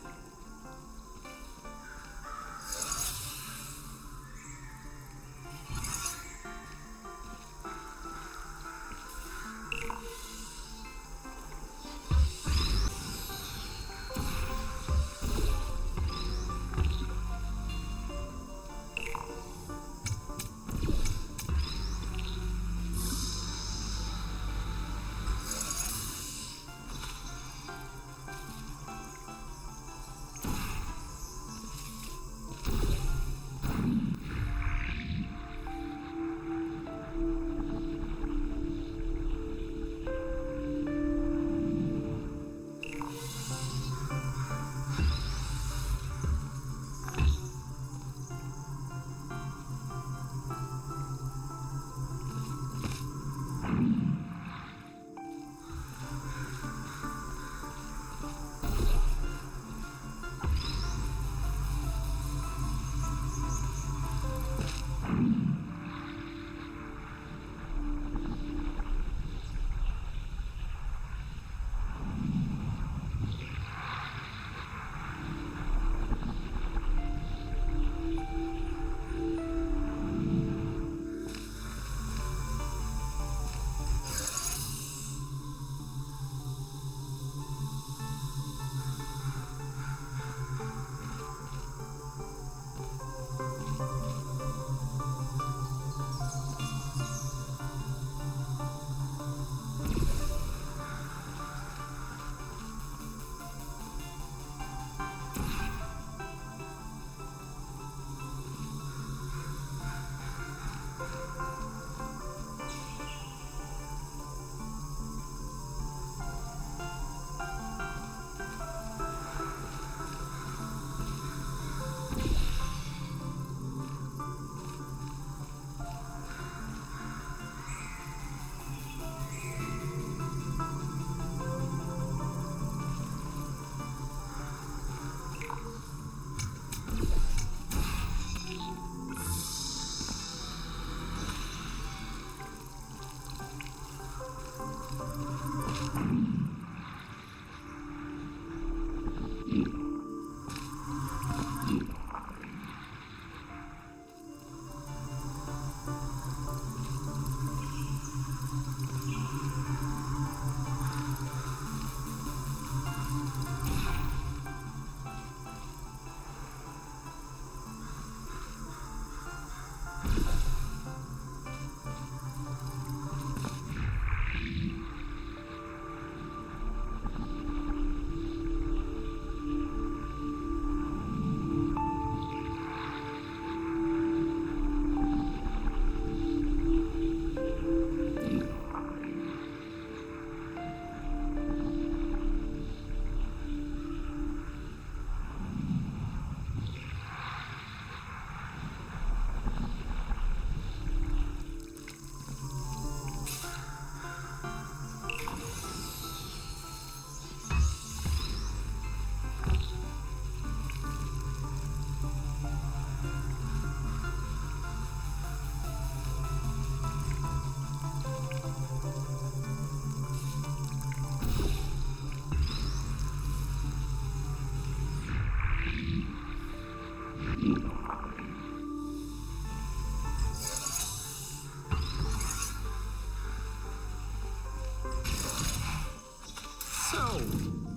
So,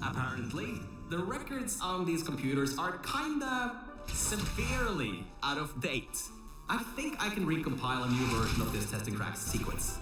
apparently, the records on these computers are kinda severely out of date. I think I can recompile a new version of this testing track sequence.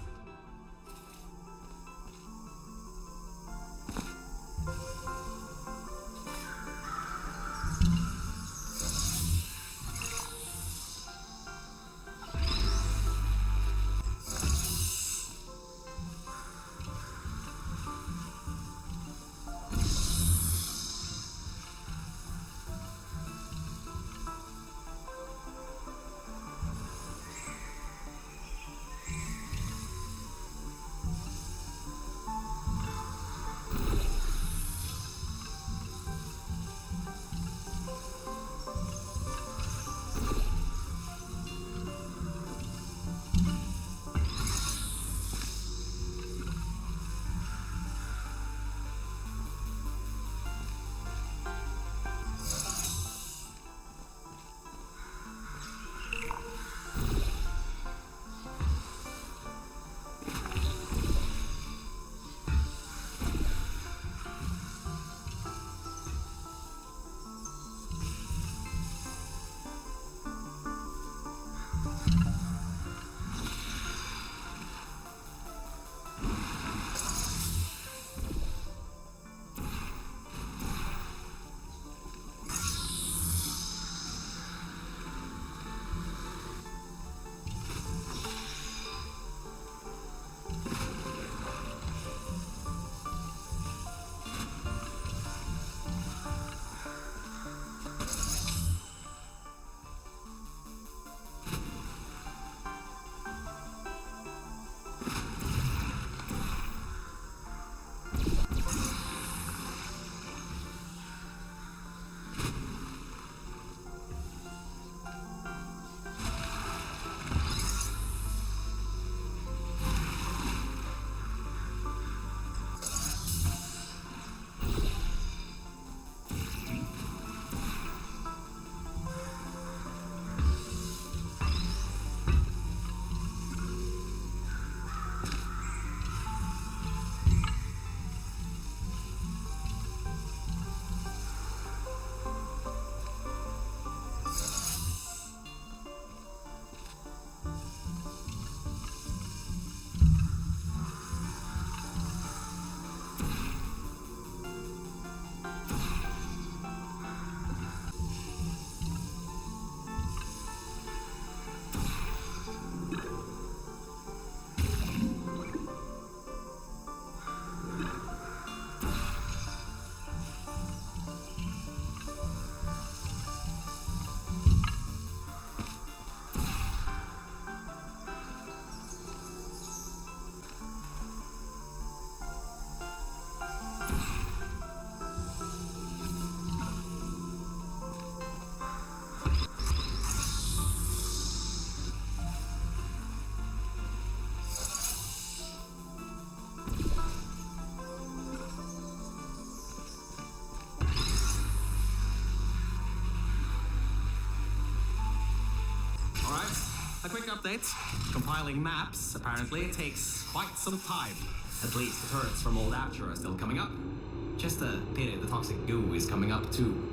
Alright, a quick update. Compiling maps apparently takes quite some time. At least the turrets from old Aperture are still coming up. Just a pity the toxic goo is coming up too.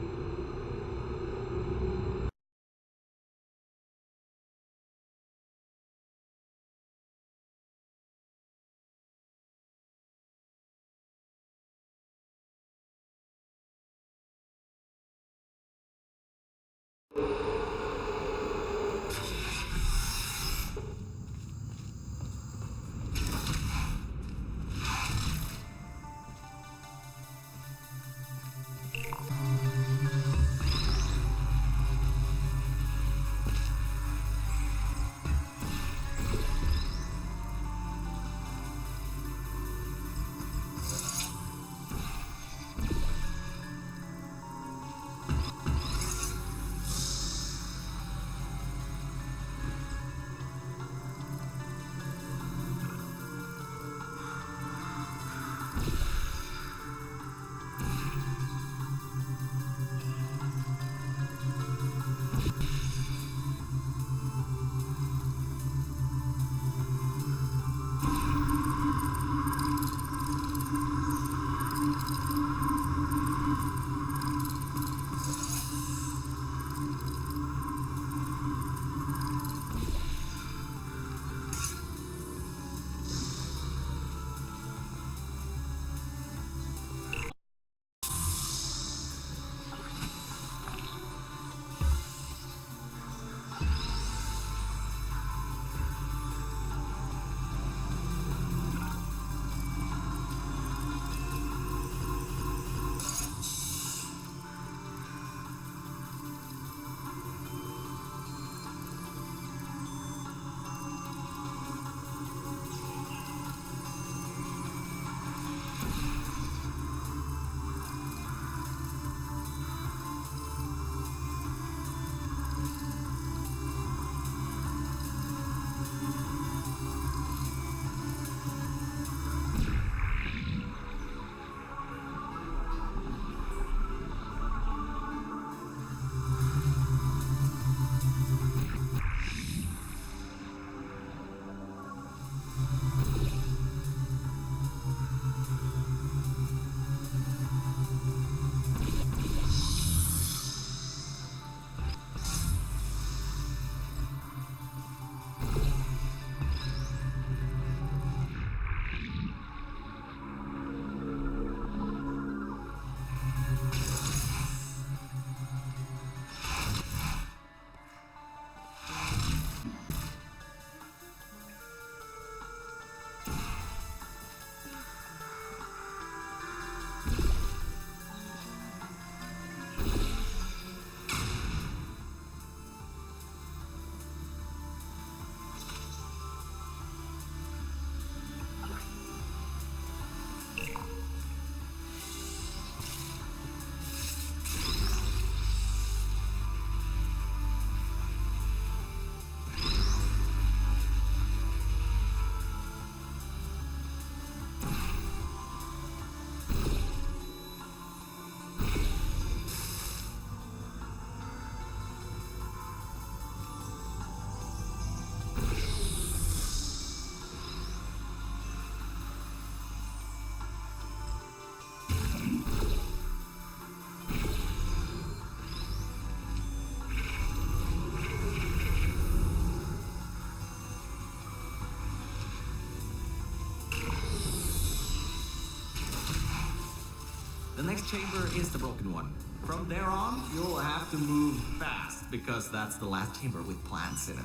The next chamber is the broken one. From there on, you'll have to move fast, because that's the last chamber with plants in it.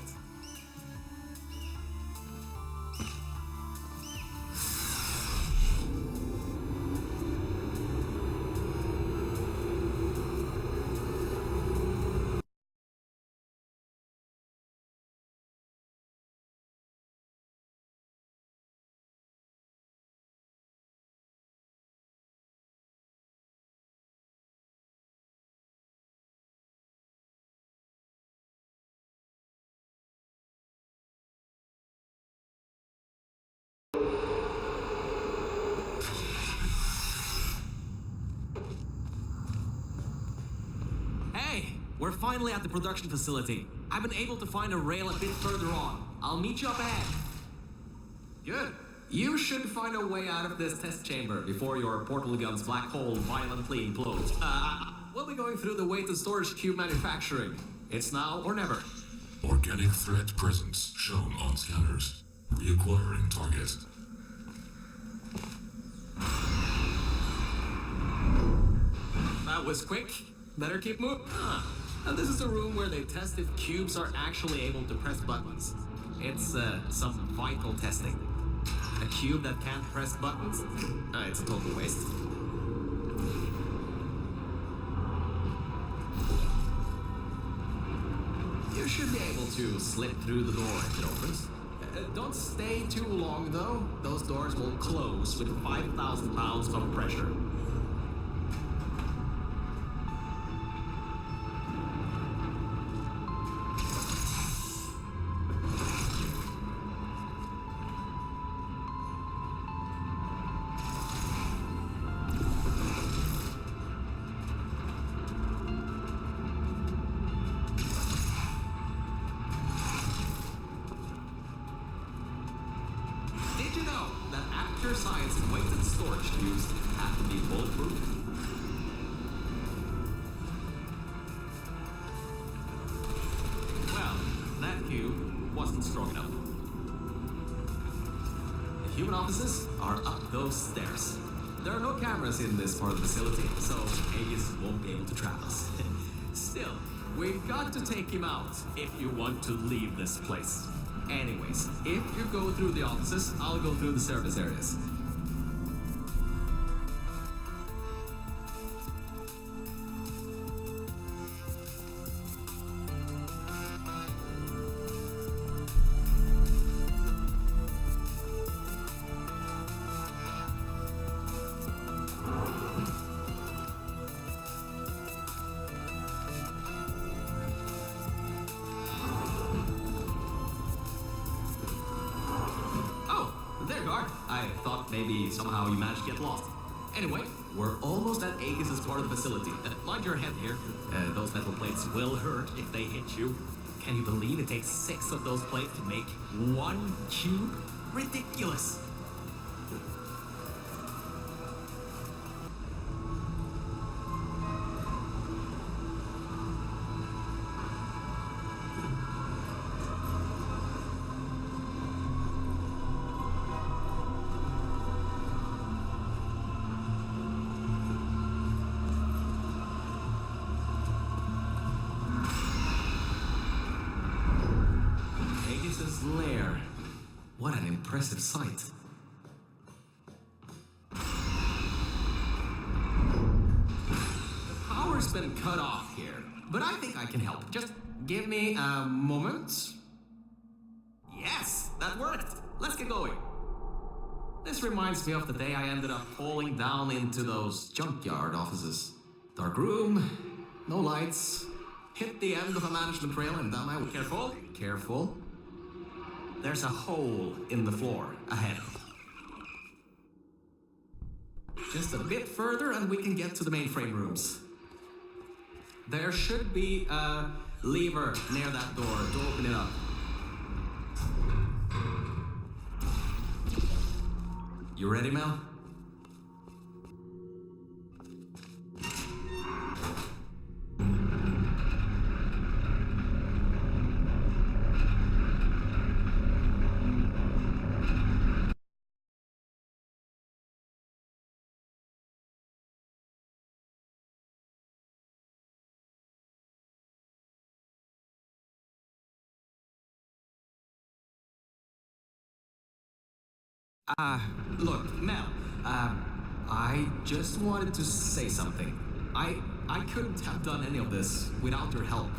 Hey, we're finally at the production facility. I've been able to find a rail a bit further on. I'll meet you up ahead. Good. You should find a way out of this test chamber before your portal gun's black hole violently implodes. We'll be going through the weighted storage cube manufacturing. It's now or never. Organic threat presence shown on scanners. Reacquiring target. That was quick. Better keep moving. And this is the room where they test if cubes are actually able to press buttons. It's some vital testing. A cube that can't press buttons? It's a total waste. You should be able to slip through the door if it opens. Don't stay too long though. Those doors will close with 5,000 pounds of pressure. Did you know that after science weighted storage cubes have to be bulletproof? Well, that cube wasn't strong enough. The human offices are up those stairs. There are no cameras in this part of the facility, so Aegis won't be able to trap us. Still, we've got to take him out if you want to leave this place. Anyways, if you go through the offices, I'll go through the service areas. I thought maybe somehow you managed to get lost. Anyway, we're almost at Aegis' part of the facility. Mind your head here. Those metal plates will hurt if they hit you. Can you believe it takes 6 of those plates to make 1 cube? Ridiculous! Lair. What an impressive sight. The power's been cut off here, but I think I can help. Just give me a moment. Yes, that worked. Let's get going. This reminds me of the day I ended up falling down into those junkyard offices. Dark room, no lights, hit the end of a management rail and down my way. Careful, careful. There's a hole in the floor ahead. Just a bit further and we can get to the mainframe rooms. There should be a lever near that door to open it up. You ready, Mel? Look, Mel, I just wanted to say something. I couldn't have done any of this without your help.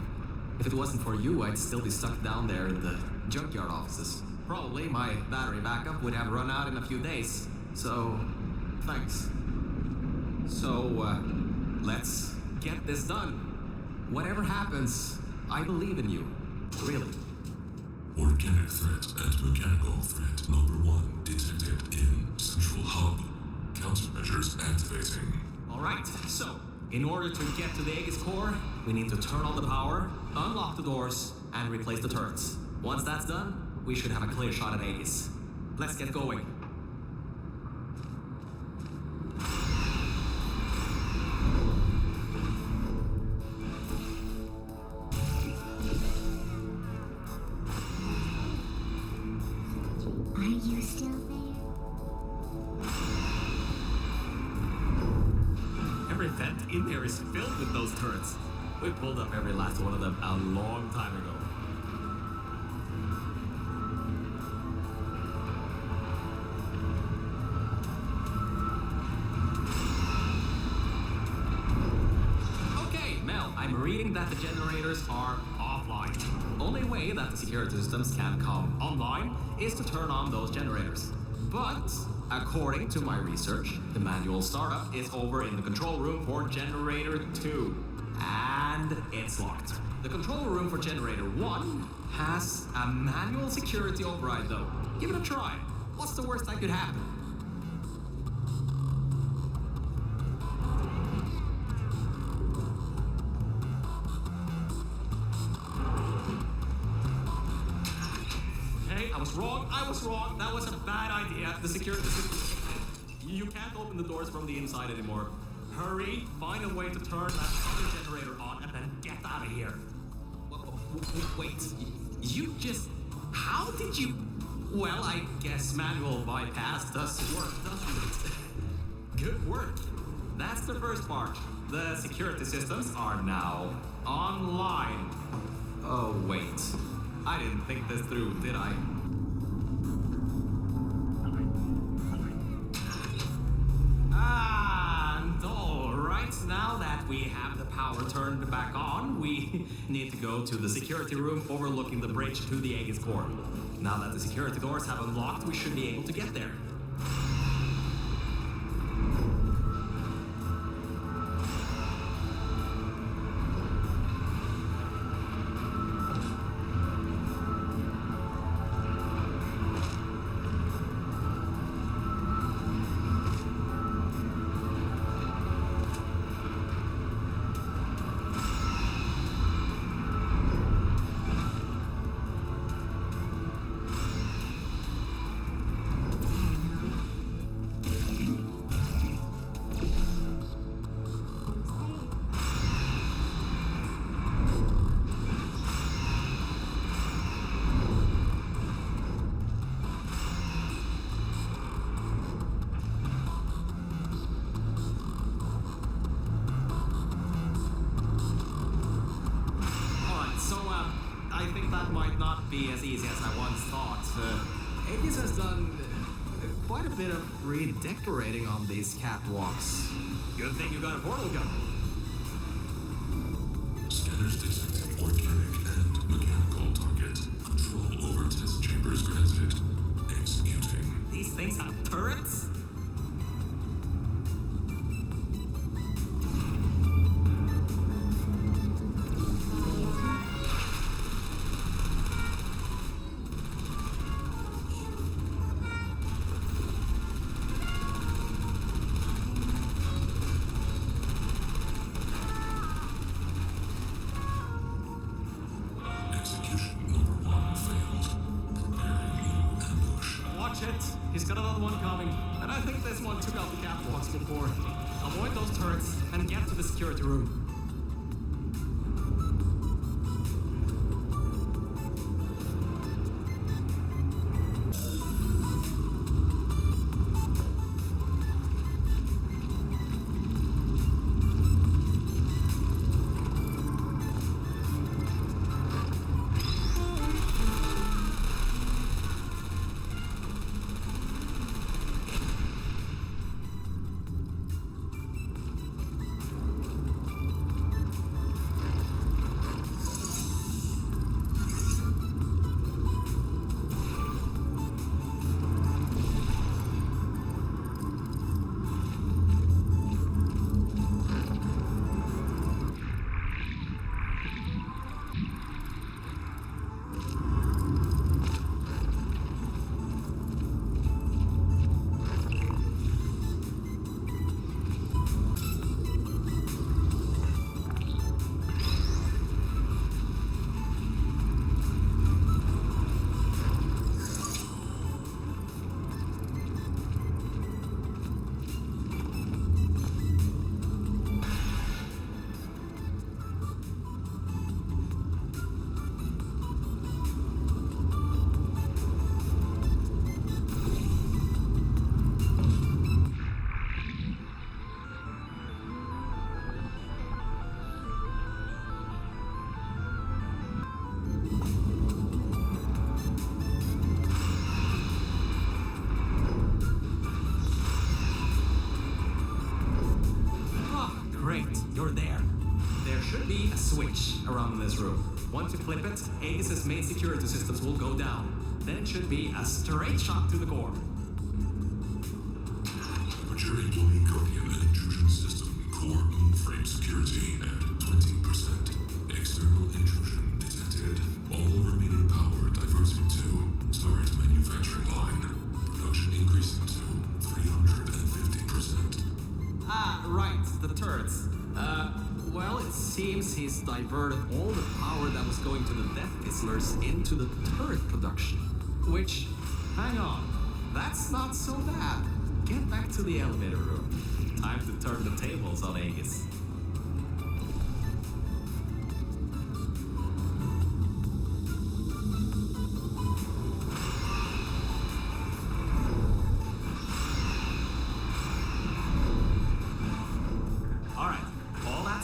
If it wasn't for you, I'd still be stuck down there in the junkyard offices. Probably my battery backup would have run out in a few days. So, thanks. So, let's get this done. Whatever happens, I believe in you. Really. Organic threat and mechanical threat number 1 detected in Central Hub. Countermeasures activating. Alright, so, in order to get to the Aegis core, we need to turn on the power, unlock the doors, and replace the turrets. Once that's done, we should have a clear shot at Aegis. Let's get going. Are you still there? Every vent in there is filled with those turrets. We pulled up every last one of them a long time ago. Okay, Mel, I'm reading that the generators are offline. Only way that the security systems can come online is to turn on those generators. But according to my research, the manual startup is over in the control room for generator 2. And it's locked. The control room for generator 1 has a manual security override though. Give it a try. What's the worst that could happen? I was wrong. That was a bad idea. The security system... You can't open the doors from the inside anymore. Hurry, find a way to turn that other generator on and then get out of here. Wait, you just... How did you... Well, I guess manual bypass does work, doesn't it? Good work. That's the first part. The security systems are now online. Oh, wait. I didn't think this through, did I? And alright, now that we have the power turned back on, we need to go to the security room overlooking the bridge to the Aegis core. Now that the security doors have unlocked, we should be able to get there. Be as easy as I once thought. Aegis has done quite a bit of redecorating on these catwalks. Good thing you got a portal gun. Scanners detecting organic and mechanical target. Control over test chambers granted. Executing. These things have turrets? He's got another one coming, and I think this one took out the catwalks before. Avoid those turrets and get to the security room. there. There should be a switch around in this room. Once you flip it, Aegis' main security systems will go down. Then it should be a straight shot to the core. Aperture employee Guardian and Intrusion system core frame security at 20%. External intrusion detected. All remaining power diverted to start manufacturing line. Production increasing to 350%. Ah, right, the turrets. Well, it seems he's diverted all the power that was going to the Death Whistlers into the turret production. Which, hang on, that's not so bad. Get back to the elevator room. Time to turn the tables on Aegis.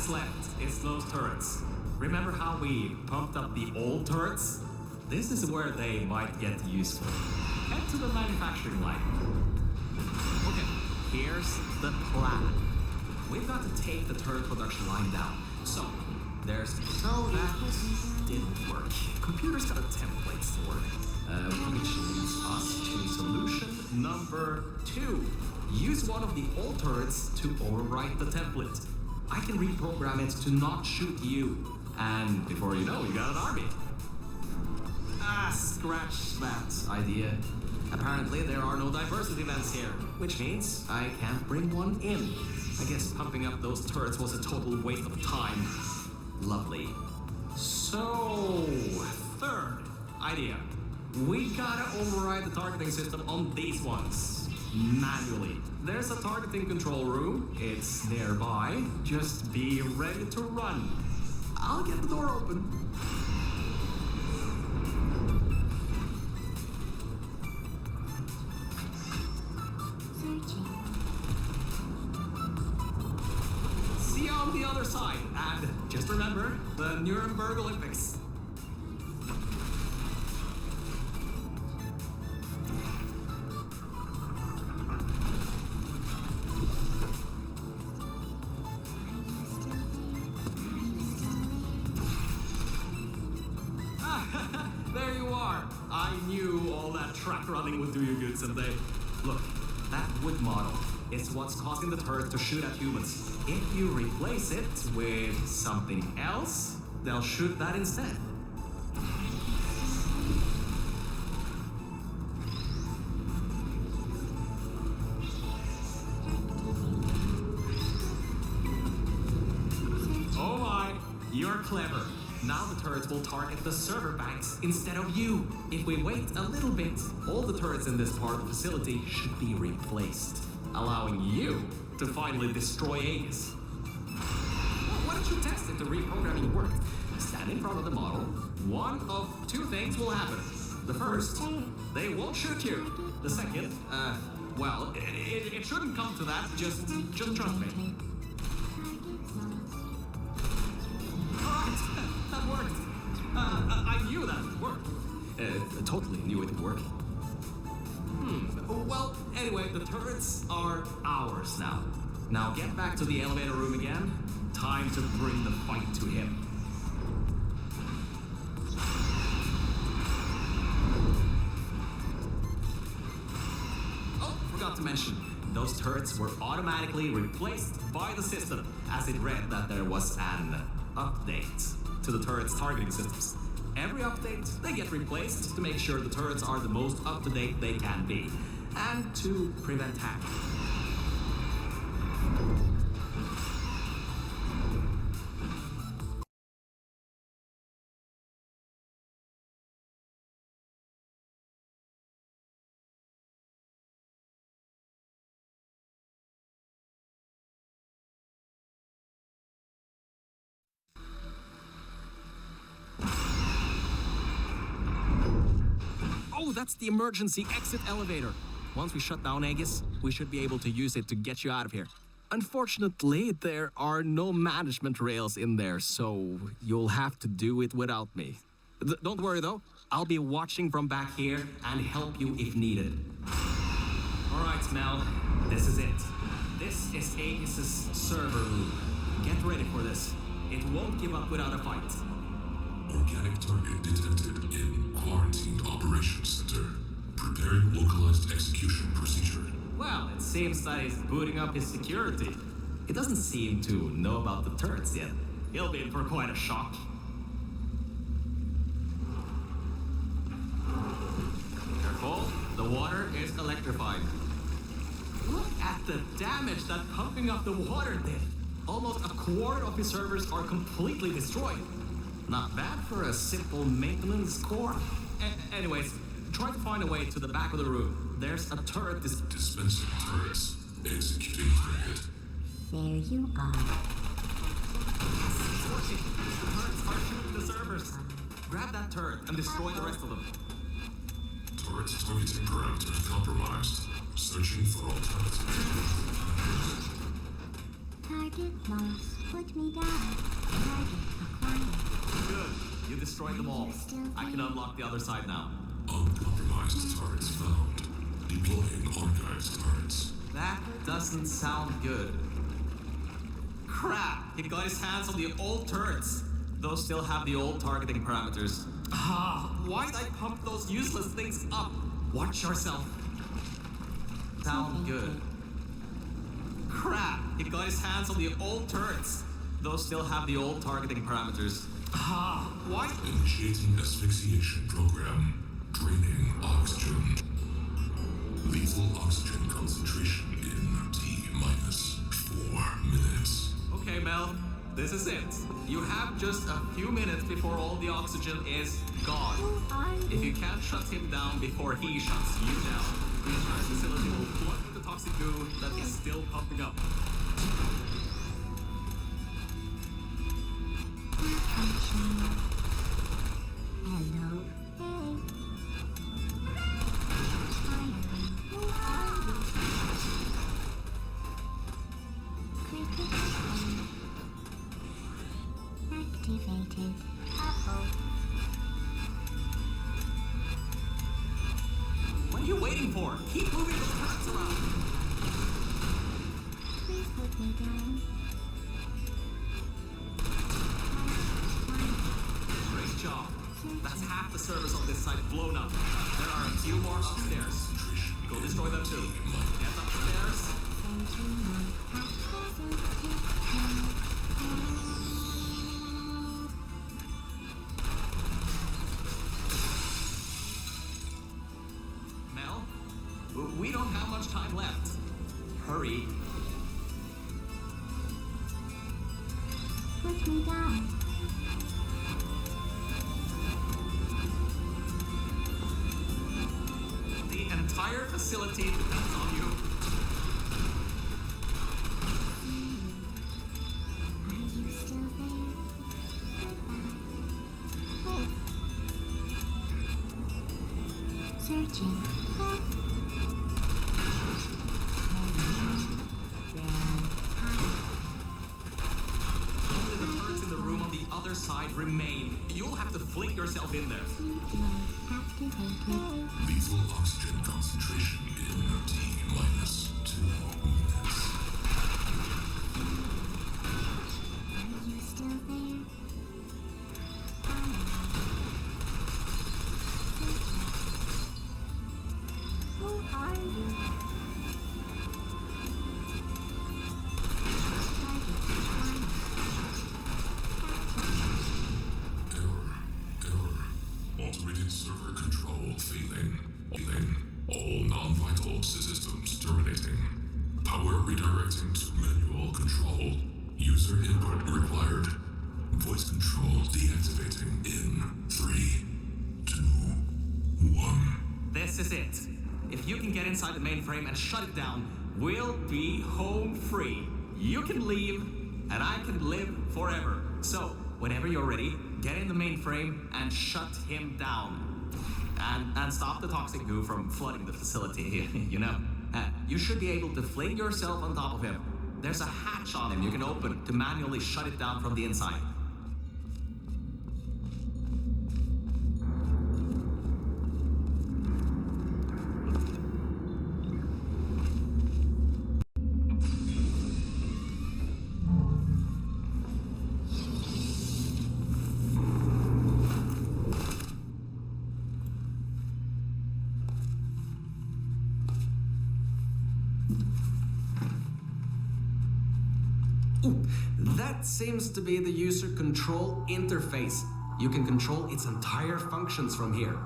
Left is those turrets. Remember how we pumped up the old turrets? This is where they might get useful. Head to the manufacturing line. Okay, here's the plan. We've got to take the turret production line down. So that didn't work. Computer's got a template for it, which leads us to solution number 2. Use one of the old turrets to overwrite the template. I can reprogram it to not shoot you. And before you know, you got an army. Ah, scratch that idea. Apparently, there are no diversity events here, which means I can't bring one in. I guess pumping up those turrets was a total waste of time. Lovely. So, third idea. We gotta override the targeting system on these ones. Manually. There's a targeting control room. It's nearby. Just be ready to run. I'll get the door open. Searching. See you on the other side. And just remember the Nuremberg Olympics. There you are. I knew all that track running would do you good someday. Look, that wood model is what's causing the turret to shoot at humans. If you replace it with something else, they'll shoot that instead. Oh my, you're clever. Now the turrets will target the server banks instead of you. If we wait a little bit, all the turrets in this part of the facility should be replaced, allowing you to finally destroy Aegis. Well, why don't you test if the reprogramming worked? Stand in front of the model. One of two things will happen. The first, they won't shoot you. The second, well, it shouldn't come to that. Just trust me. That worked. I knew that would work. Totally knew it would work. Well, anyway, the turrets are ours now. Now get back to the elevator room again. Time to bring the fight to him. Oh, forgot to mention. Those turrets were automatically replaced by the system, as it read that there was an update to the turret's targeting systems. Every update, they get replaced to make sure the turrets are the most up-to-date they can be, and to prevent hacking. Oh, that's the emergency exit elevator. Once we shut down Aegis, we should be able to use it to get you out of here. Unfortunately, there are no management rails in there, so you'll have to do it without me. Don't worry though, I'll be watching from back here and help you if needed. All right, Mel, this is it. This is Aegis' server room. Get ready for this. It won't give up without a fight. Organic target detected in Quarantined Operations Center. Preparing localized execution procedure. Well, it seems that he's booting up his security. He doesn't seem to know about the turrets yet. He'll be in for quite a shock. Careful, the water is electrified. Look at the damage that pumping up the water did. Almost a quarter of his servers are completely destroyed. Not bad for a simple maintenance core. Anyways, try to find a way to the back of the room. There's a turret Dispensing turrets. Executing target. There you are. It's working. The turrets are shooting the servers. Grab that turret and destroy the rest of them. Turrets targeting parameters compromised. Searching for alternatives. Target lost. Put me down. Target acquired. Good. You destroyed them all. I can unlock the other side now. Uncompromised turrets found. Deploying archived turrets. That doesn't sound good. Crap! He got his hands on the old turrets. Those still have the old targeting parameters. Why did I pump those useless things up? Watch yourself. Sound good. Crap! He got his hands on the old turrets. Those still have the old targeting parameters. Why? Initiating asphyxiation program. Draining oxygen. Lethal oxygen concentration in T-minus 4 minutes. Okay, Mel. This is it. You have just a few minutes before all the oxygen is gone. If you can't shut him down before he shuts you down, the entire facility will flood with the toxic goo that is still pumping up. Hello. Activated. Uh-oh. What are you waiting for? Keep moving those turrets around. Please put me down. Great job. That's half the servers on this site blown up. There are a few more upstairs. Go destroy them too. Get upstairs. Mel, we don't have much time left. Hurry. Put me down. The entire facility depends on you. Are you still there? Goodbye. Hey. Searching. Only the turrets in the room on the other side remain. You'll have to fling yourself in there. Activated. Lethal oxygen concentration in T-minus 2 minutes. Are you still there? Who are you? Error. Automated server control failing. All non-vital systems terminating. Power redirecting to manual control. User input required. Voice control deactivating in 3, 2, 1. This is it. If you can get inside the mainframe and shut it down, we'll be home free. You can leave, and I can live forever. So, whenever you're ready, get in the mainframe and shut him down. And stop the toxic goo from flooding the facility, you know. You should be able to fling yourself on top of him. There's a hatch on him you can open to manually shut it down from the inside. Ooh, that seems to be the user control interface. You can control its entire functions from here.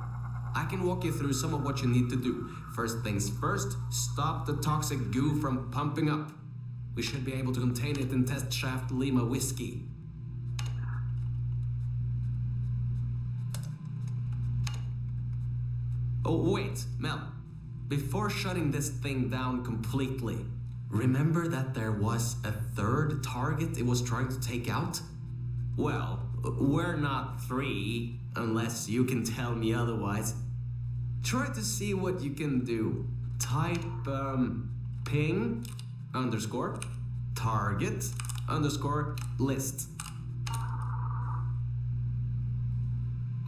I can walk you through some of what you need to do. First things first, stop the toxic goo from pumping up. We should be able to contain it in test shaft Lima whiskey. Oh, wait, Mel. Before shutting this thing down completely, remember that there was a third target it was trying to take out? Well, we're not three, unless you can tell me otherwise. Try to see what you can do. Type, ping, underscore, target, underscore, list.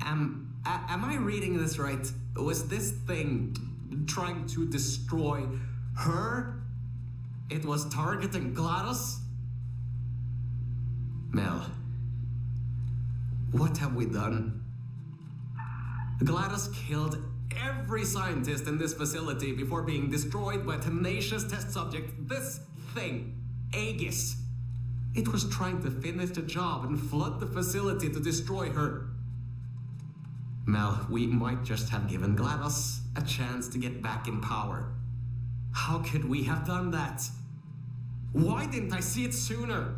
Am I reading this right? Was this thing trying to destroy her? It was targeting GLaDOS? Mel, what have we done? GLaDOS killed every scientist in this facility before being destroyed by a tenacious test subject. This thing, Aegis. It was trying to finish the job and flood the facility to destroy her. Mel, we might just have given GLaDOS a chance to get back in power. How could we have done that? Why didn't I see it sooner?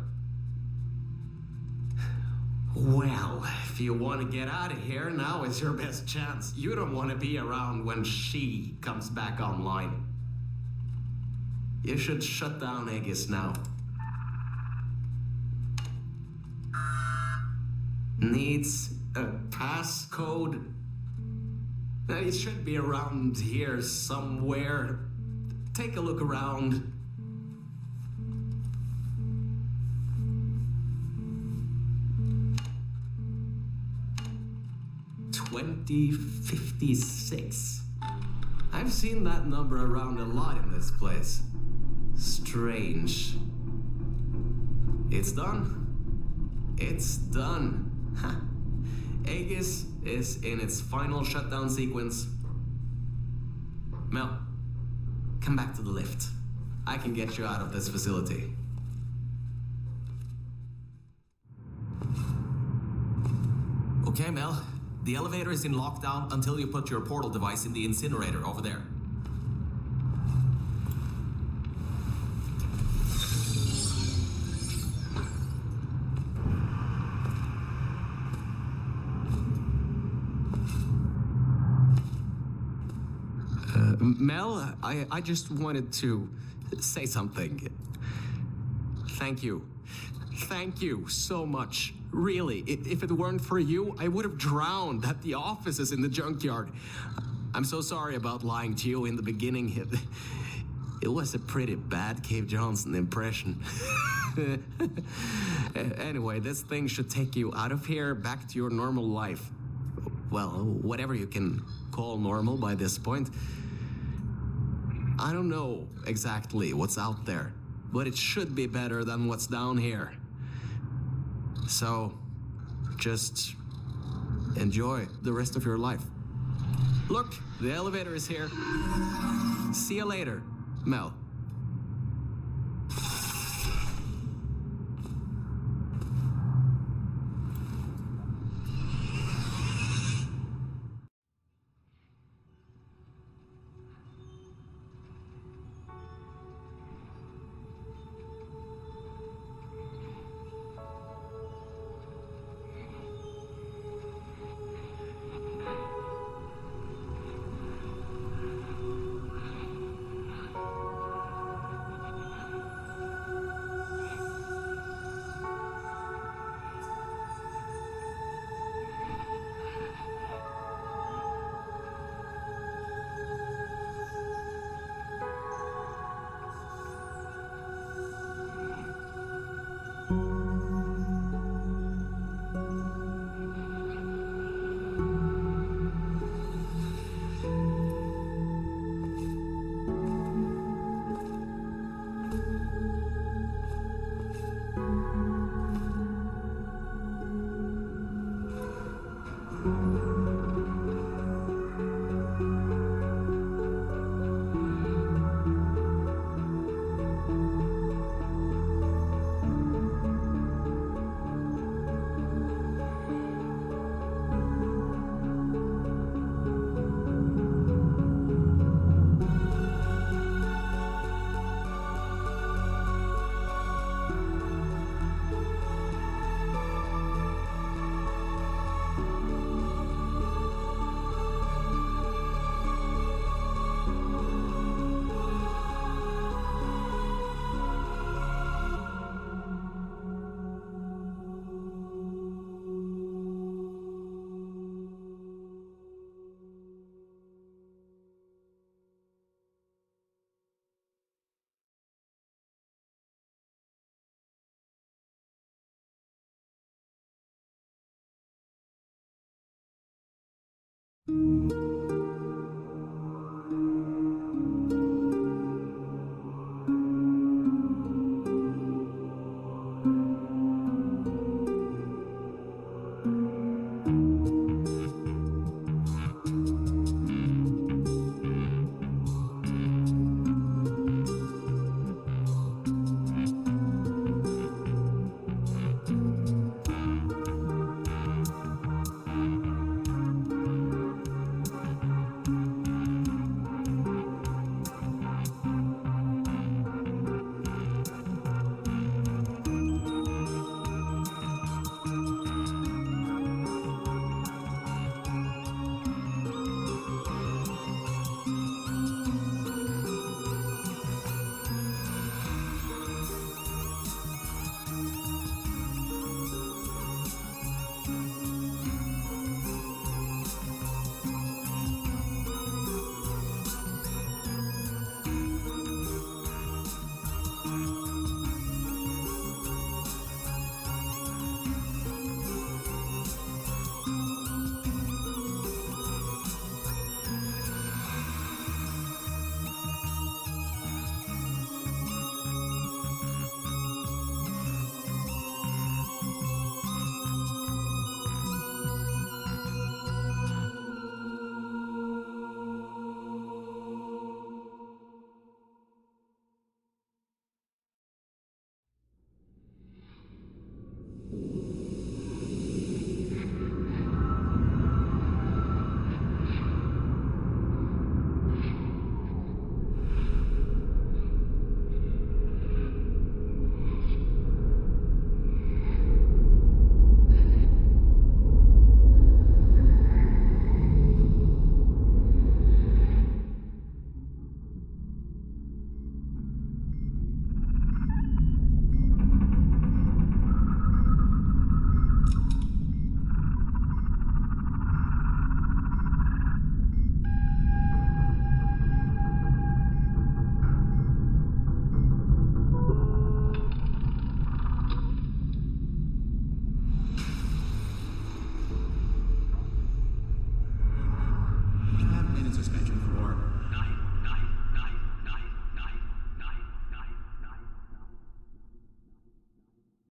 Well, if you want to get out of here, now is your best chance. You don't want to be around when she comes back online. You should shut down Aegis now. Needs a passcode. It should be around here somewhere. Take a look around. $2056. I've seen that number around a lot in this place. Strange. It's done. It's done. Aegis is in its final shutdown sequence. Mel, come back to the lift. I can get you out of this facility. Okay, Mel. The elevator is in lockdown until you put your portal device in the incinerator over there. Mel, I just wanted to say something. Thank you. Thank you so much. Really, if it weren't for you, I would have drowned at the offices in the junkyard. I'm so sorry about lying to you in the beginning. It was a pretty bad Cave Johnson impression. Anyway, this thing should take you out of here, back to your normal life. Well, whatever you can call normal by this point. I don't know exactly what's out there, but it should be better than what's down here. So, just enjoy the rest of your life. Look, the elevator is here. See you later, Mel. you.